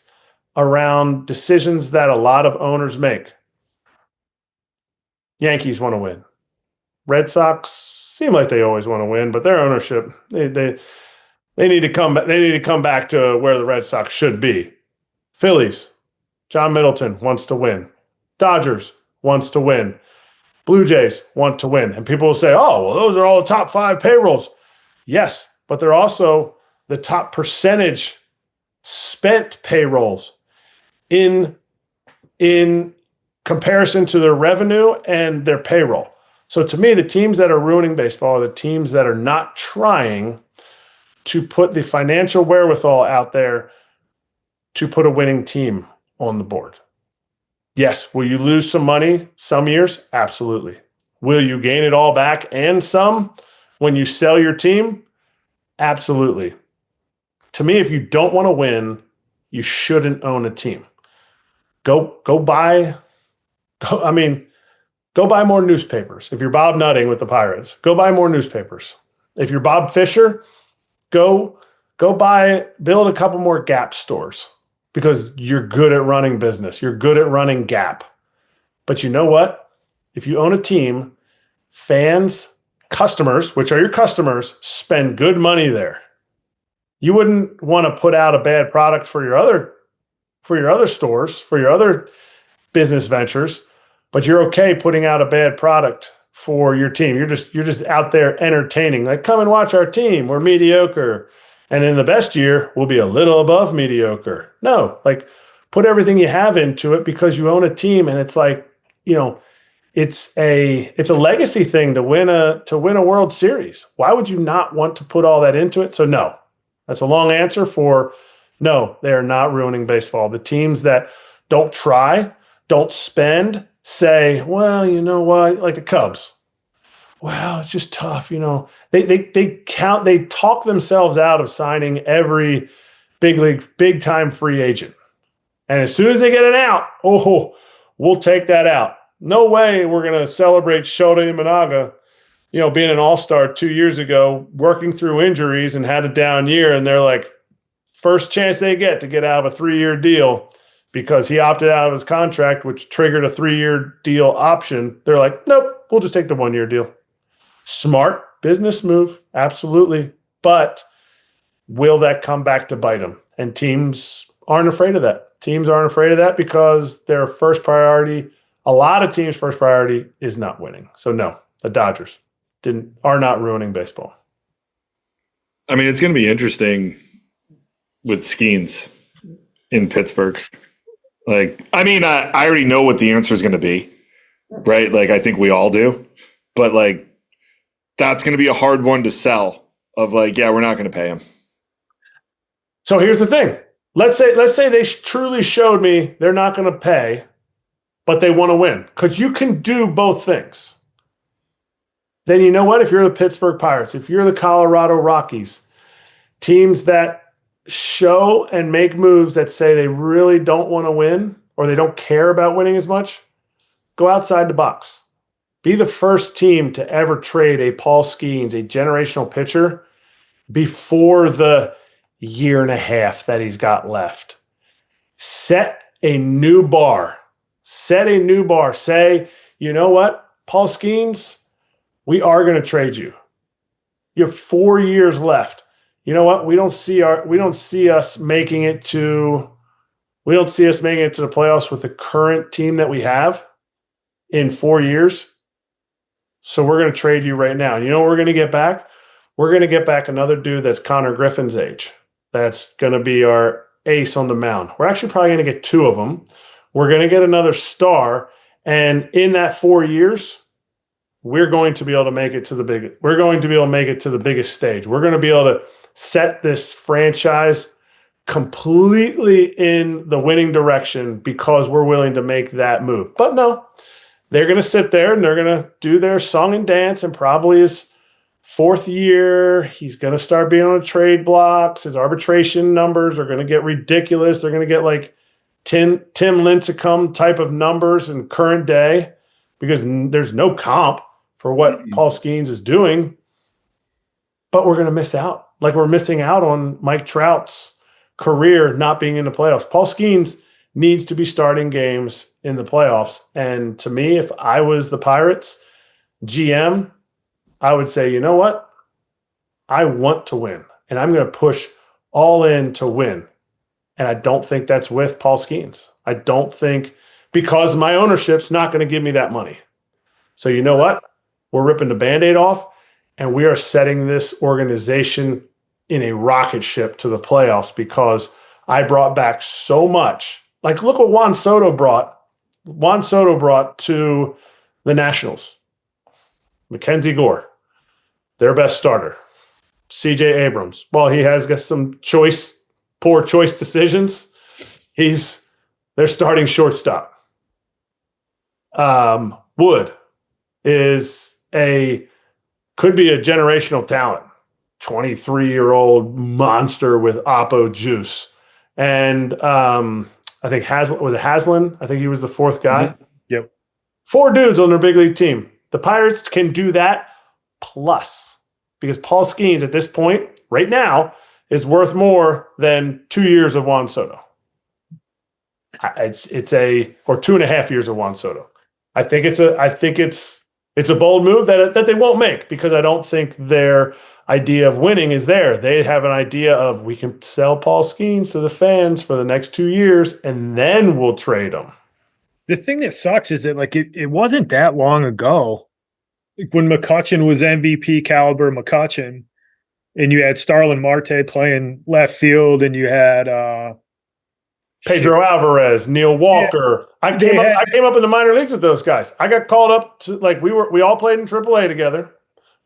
around decisions that a lot of owners make. Yankees want to win. Red Sox seem like they always want to win, but their ownership, they need to come back. They need to come back to where the Red Sox should be. Phillies, John Middleton wants to win. Dodgers wants to win. Blue Jays want to win. And people will say, oh, well, those are all the top 5 payrolls. Yes, but they're also the top percentage spent payrolls in comparison to their revenue and their payroll. So to me, the teams that are ruining baseball are the teams that are not trying to put the financial wherewithal out there to put a winning team on the board. Yes, will you lose some money some years? Absolutely. Will you gain it all back and some when you sell your team? Absolutely. To me, if you don't want to win, you shouldn't own a team. Go buy more newspapers. If you're Bob Nutting with the Pirates, go buy more newspapers. If you're Bob Fisher, build a couple more Gap stores. because you're good at running business. You're good at running gap. But you know what? If you own a team, fans, customers, which are your customers, spend good money there. You wouldn't want to put out a bad product for your other stores, for your other business ventures, but you're okay putting out a bad product for your team. You're just out there entertaining. Like, come and watch our team. We're mediocre. And in the best year, we'll be a little above mediocre. No, like, put everything you have into it because you own a team, and it's like, it's a legacy thing to win a World Series. Why would you not want to put all that into it? So no, that's a long answer for no, they are not ruining baseball. The teams that don't try, don't spend, say, well, you know what, like the Cubs. Well, it's just tough. They talk themselves out of signing every big time free agent. And as soon as they get an out, we'll take that out. No way we're going to celebrate Shota Imanaga, being an all-star 2 years ago, working through injuries and had a down year. And they're like, first chance they get to get out of a 3-year deal because he opted out of his contract, which triggered a 3-year deal option. They're like, nope, we'll just take the 1-year deal. Smart business move, absolutely. But will that come back to bite them? And teams aren't afraid of that. Teams aren't afraid of that because their first priority, a lot of teams' first priority is not winning. So no, the Dodgers are not ruining baseball. I mean, it's going to be interesting with Skeens in Pittsburgh. Like, I mean, I already know what the answer is going to be, right? Like, I think we all do. But, like, that's going to be a hard one to sell of, like, yeah, we're not going to pay him. So here's the thing. Let's say they truly showed me they're not going to pay, but they want to win. Because you can do both things. Then you know what? If you're the Pittsburgh Pirates, if you're the Colorado Rockies, teams that show and make moves that say they really don't want to win or they don't care about winning as much, go outside the box. Be the first team to ever trade a Paul Skeens, a generational pitcher, before the year and a half that he's got left. Set a new bar. Say, you know what, Paul Skeens, we are going to trade you. You have 4 years left. You know what? We don't see us making it to the playoffs with the current team that we have in 4 years. So we're going to trade you right now. And you know what we're going to get back? We're going to get back another dude that's Connor Griffin's age. That's going to be our ace on the mound. We're actually probably going to get 2 of them. We're going to get another star. And in that 4 years, we're going to be able to make it to the biggest stage. We're going to be able to set this franchise completely in the winning direction because we're willing to make that move. But no, they're going to sit there and they're going to do their song and dance, and probably his 4th year, he's going to start being on the trade blocks. His arbitration numbers are going to get ridiculous. They're going to get like Tim Lincecum type of numbers in current day because there's no comp for what Paul Skeens is doing. But we're going to miss out. Like, we're missing out on Mike Trout's career not being in the playoffs. Paul Skeens needs to be starting games in the playoffs. And to me, if I was the Pirates GM, I would say, you know what? I want to win, and I'm going to push all in to win. And I don't think that's with Paul Skeens. I don't think, because my ownership's not going to give me that money. So you know what? We're ripping the Band-Aid off, and we are setting this organization in a rocket ship to the playoffs because I brought back so much. Like, look what Juan Soto brought. Juan Soto brought to the Nationals. Mackenzie Gore, their best starter. CJ Abrams. Well, he has got some poor choice decisions. He's their starting shortstop. Wood could be a generational talent. 23-year-old monster with Oppo juice. And I think Haslin? I think he was the 4th guy. Mm-hmm. Yep. 4 dudes on their big league team. The Pirates can do that plus, because Paul Skeens at this point, right now, is worth more than 2 years of Juan Soto. It's or 2.5 years of Juan Soto. I think it's a bold move that they won't make because I don't think their idea of winning is there. They have an idea of we can sell Paul Skeens to the fans for the next 2 years and then we'll trade him. The thing that sucks is that like it wasn't that long ago when McCutchen was MVP caliber McCutchen, and you had Starlin Marte playing left field, and you had Pedro Alvarez, Neil Walker. Yeah, I came up in the minor leagues with those guys. I got called up to, like we all played in AAA together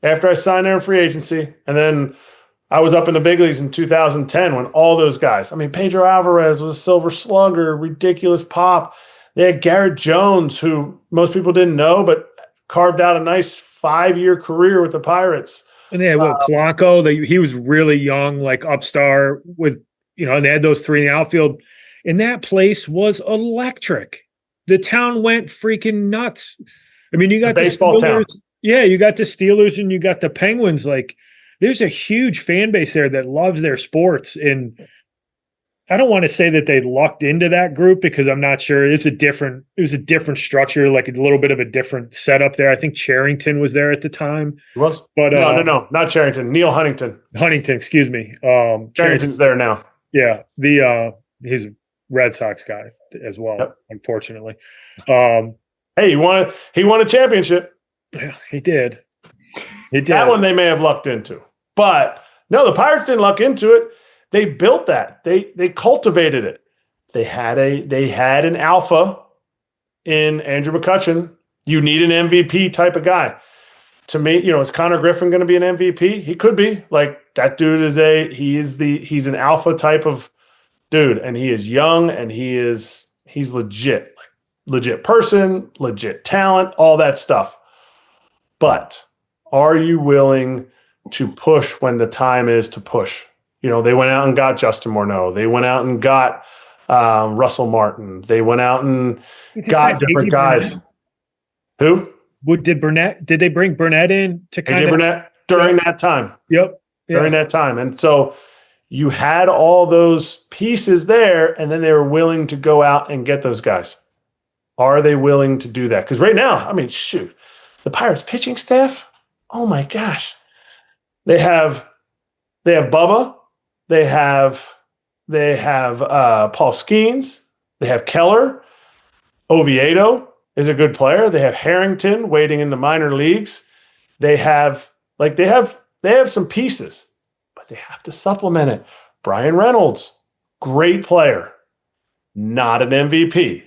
after I signed there in free agency, and then I was up in the big leagues in 2010 when all those guys. I mean, Pedro Alvarez was a silver slugger, ridiculous pop. They had Garrett Jones, who most people didn't know, but carved out a nice 5-year career with the Pirates. And they had Polanco. He was really young, like upstart with, and they had those three in the outfield. And that place was electric. The town went freaking nuts. I mean, you got the baseball town. Yeah, you got the Steelers and you got the Penguins. Like, there's a huge fan base there that loves their sports. And I don't want to say that they lucked into that group because I'm not sure. It was a different structure, like a little bit of a different setup there. I think Charrington was there at the time. He was? But no, not Charrington. Neil Huntington. Excuse me. Charrington's there now. Yeah. He's a Red Sox guy as well, yep. Unfortunately. Hey, he won a championship. Yeah, he did. That one they may have lucked into. But no, the Pirates didn't luck into it. They built that. They cultivated it. They had an alpha in Andrew McCutchen. You need an MVP type of guy. To me, is Connor Griffin going to be an MVP? He could be. Like, that dude he's an alpha type of dude, and he is young and he's legit. Like, legit person, legit talent, all that stuff. But are you willing to push when the time is to push? They went out and got Justin Morneau. They went out and got Russell Martin. They went out and got different guys. Burnett. Who? Did they bring Burnett in to kind of Burnett during that time? Yep. Yeah. During that time. And so you had all those pieces there, and then they were willing to go out and get those guys. Are they willing to do that? Because right now, I mean, shoot, the Pirates pitching staff, oh my gosh. They have Bubba. They have Paul Skeens. They have Keller. Oviedo is a good player. They have Harrington waiting in the minor leagues. They have some pieces, but they have to supplement it. Brian Reynolds, great player, not an MVP.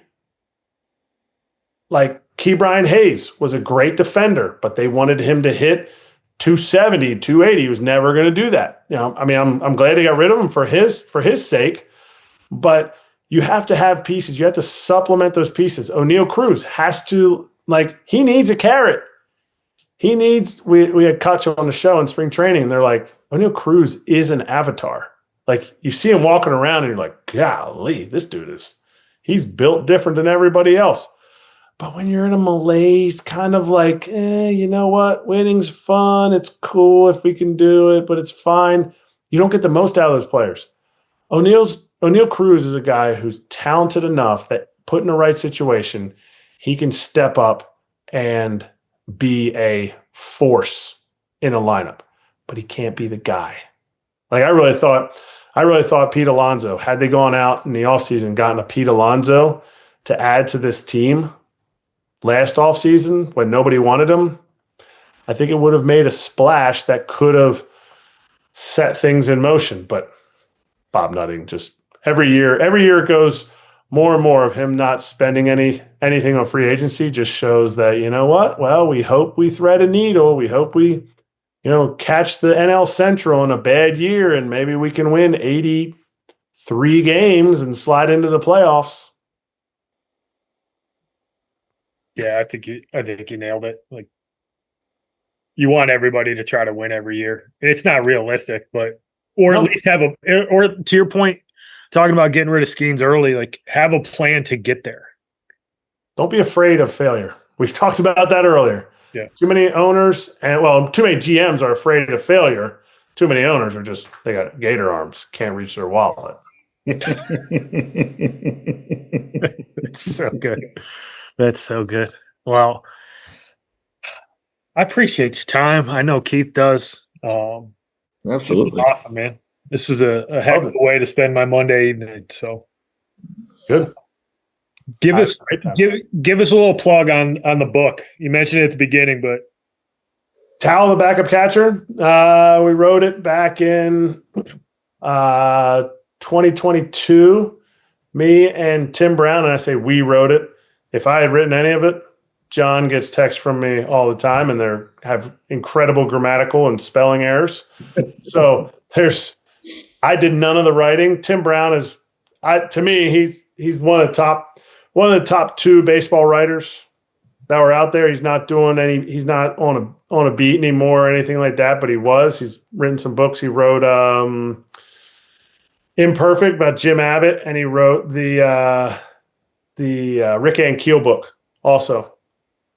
Like Ke'Bryan Hayes was a great defender, but they wanted him to hit 270, 280. He was never going to do that. I mean, I'm glad they got rid of him for his sake, but you have to have pieces. You have to supplement those pieces. O'Neal Cruz has to, he needs a carrot. We had Kutch on the show in spring training, and they're like, O'Neal Cruz is an avatar. Like, you see him walking around and you're like, golly, this dude he's built different than everybody else. But when you're in a malaise, kind of like, you know what? Winning's fun. It's cool if we can do it, but it's fine. You don't get the most out of those players. O'Neal Cruz is a guy who's talented enough that put in the right situation, he can step up and be a force in a lineup, but he can't be the guy. Like, I really thought Pete Alonso, had they gone out in the offseason, gotten a Pete Alonso to add to this team last offseason when nobody wanted him, I think it would have made a splash that could have set things in motion. But Bob Nutting, just every year it goes more and more of him not spending anything on free agency just shows that, you know what? Well, we hope we thread a needle. We hope we, catch the NL Central in a bad year and maybe we can win 83 games and slide into the playoffs. Yeah, I think you nailed it. Like, you want everybody to try to win every year. And it's not realistic, but at least have or to your point, talking about getting rid of Skeens early, like, have a plan to get there. Don't be afraid of failure. We've talked about that earlier. Yeah. Too many owners too many GMs are afraid of failure. Too many owners they got gator arms, can't reach their wallet. That's so good. That's so good. Well, I appreciate your time. I know Keith does. Absolutely. This is awesome, man. This is a heck of a way to spend my Monday evening. So Good. give us a little plug on the book. You mentioned it at the beginning, but Tal, the backup catcher. We wrote it back in 2022. Me and Tim Brown, and I say we wrote it. If I had written any of it, John gets texts from me all the time, and they have incredible grammatical and spelling errors. So I did none of the writing. Tim Brown is, to me, he's one of the top 2 baseball writers that were out there. He's not on a beat anymore or anything like that, but he was. He's written some books. He wrote Imperfect about Jim Abbott, and he wrote the Rick Ankiel book also.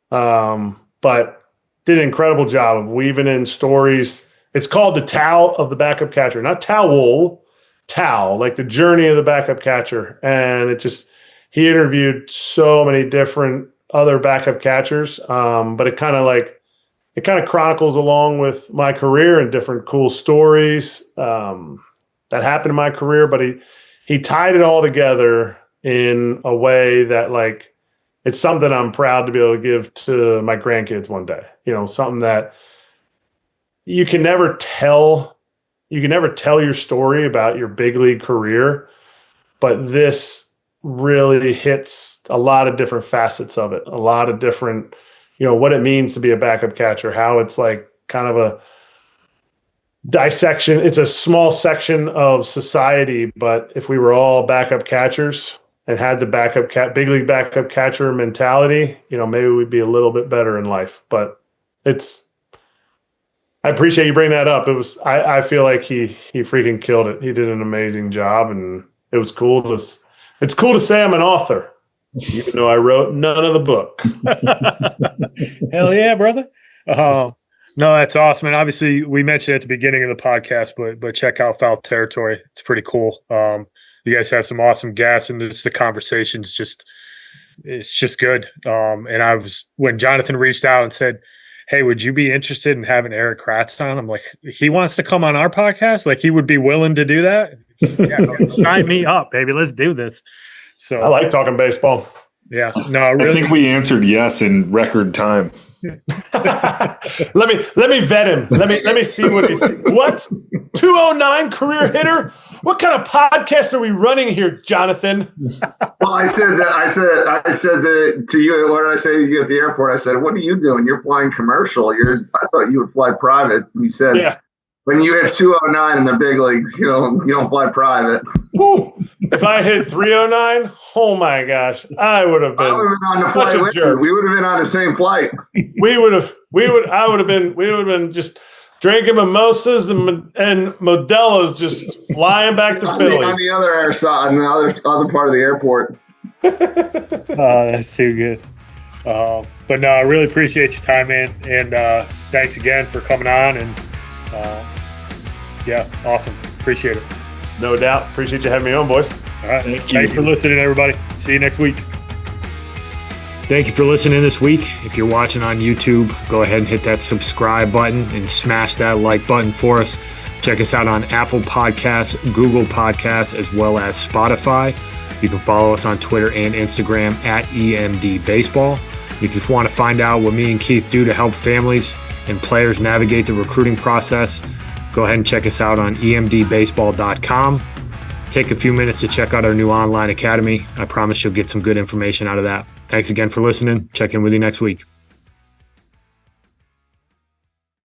But did an incredible job of weaving in stories. It's called The Tao of the Backup Catcher, not towel, Tao, like the journey of the backup catcher. And he interviewed so many different other backup catchers. But it kind of chronicles along with my career and different cool stories that happened in my career. But he tied it all together in a way that it's something I'm proud to be able to give to my grandkids one day. Something that you can never tell your story about your big league career, but this really hits a lot of different facets of it, a lot of different, what it means to be a backup catcher, how it's kind of a dissection. It's a small section of society, but if we were all backup catchers and had the big league backup catcher mentality, maybe we'd be a little bit better in life. But I appreciate you bringing that up. I feel like he freaking killed it. He did an amazing job, and it was cool it's cool to say I'm an author, even though I wrote none of the book. Hell yeah, brother. No, that's awesome. And obviously we mentioned at the beginning of the podcast, but check out Foul Territory. It's pretty cool. You guys have some awesome guests, and the conversation's it's just good. And when Jonathan reached out and said, "Hey, would you be interested in having Erik Kratz on?" I'm like, he wants to come on our podcast? He would be willing to do that? Yeah, sign me up, baby. Let's do this. So I like talking baseball. Yeah. No, really. I think we answered yes in record time. Let me vet him. Let me see what he's. What? 209 career hitter? What kind of podcast are we running here, Jonathan? Well, I said that to you. What did I say to you at the airport? I said, "What are you doing? You're flying commercial. I thought you would fly private." You said, "Yeah." When you hit 209 in the big leagues, you don't fly private. Woo. If I hit 309, oh my gosh, I would have been. I would have been on the flight with you. We would have been on the same flight. We would have been just drinking mimosas and Modelo's, just flying back to Philly. On the other air side, on the other part of the airport. That's too good. But no, I really appreciate your time, man. And thanks again for coming on. And yeah, awesome. Appreciate it. No doubt. Appreciate you having me on, boys. All right. Thanks for listening, everybody. See you next week. Thank you for listening this week. If you're watching on YouTube, go ahead and hit that subscribe button and smash that like button for us. Check us out on Apple Podcasts, Google Podcasts, as well as Spotify. You can follow us on Twitter and Instagram at EMD Baseball. If you want to find out what me and Keith do to help families and players navigate the recruiting process, go ahead and check us out on emdbaseball.com. Take a few minutes to check out our new online academy. I promise you'll get some good information out of that. Thanks again for listening. Check in with you next week.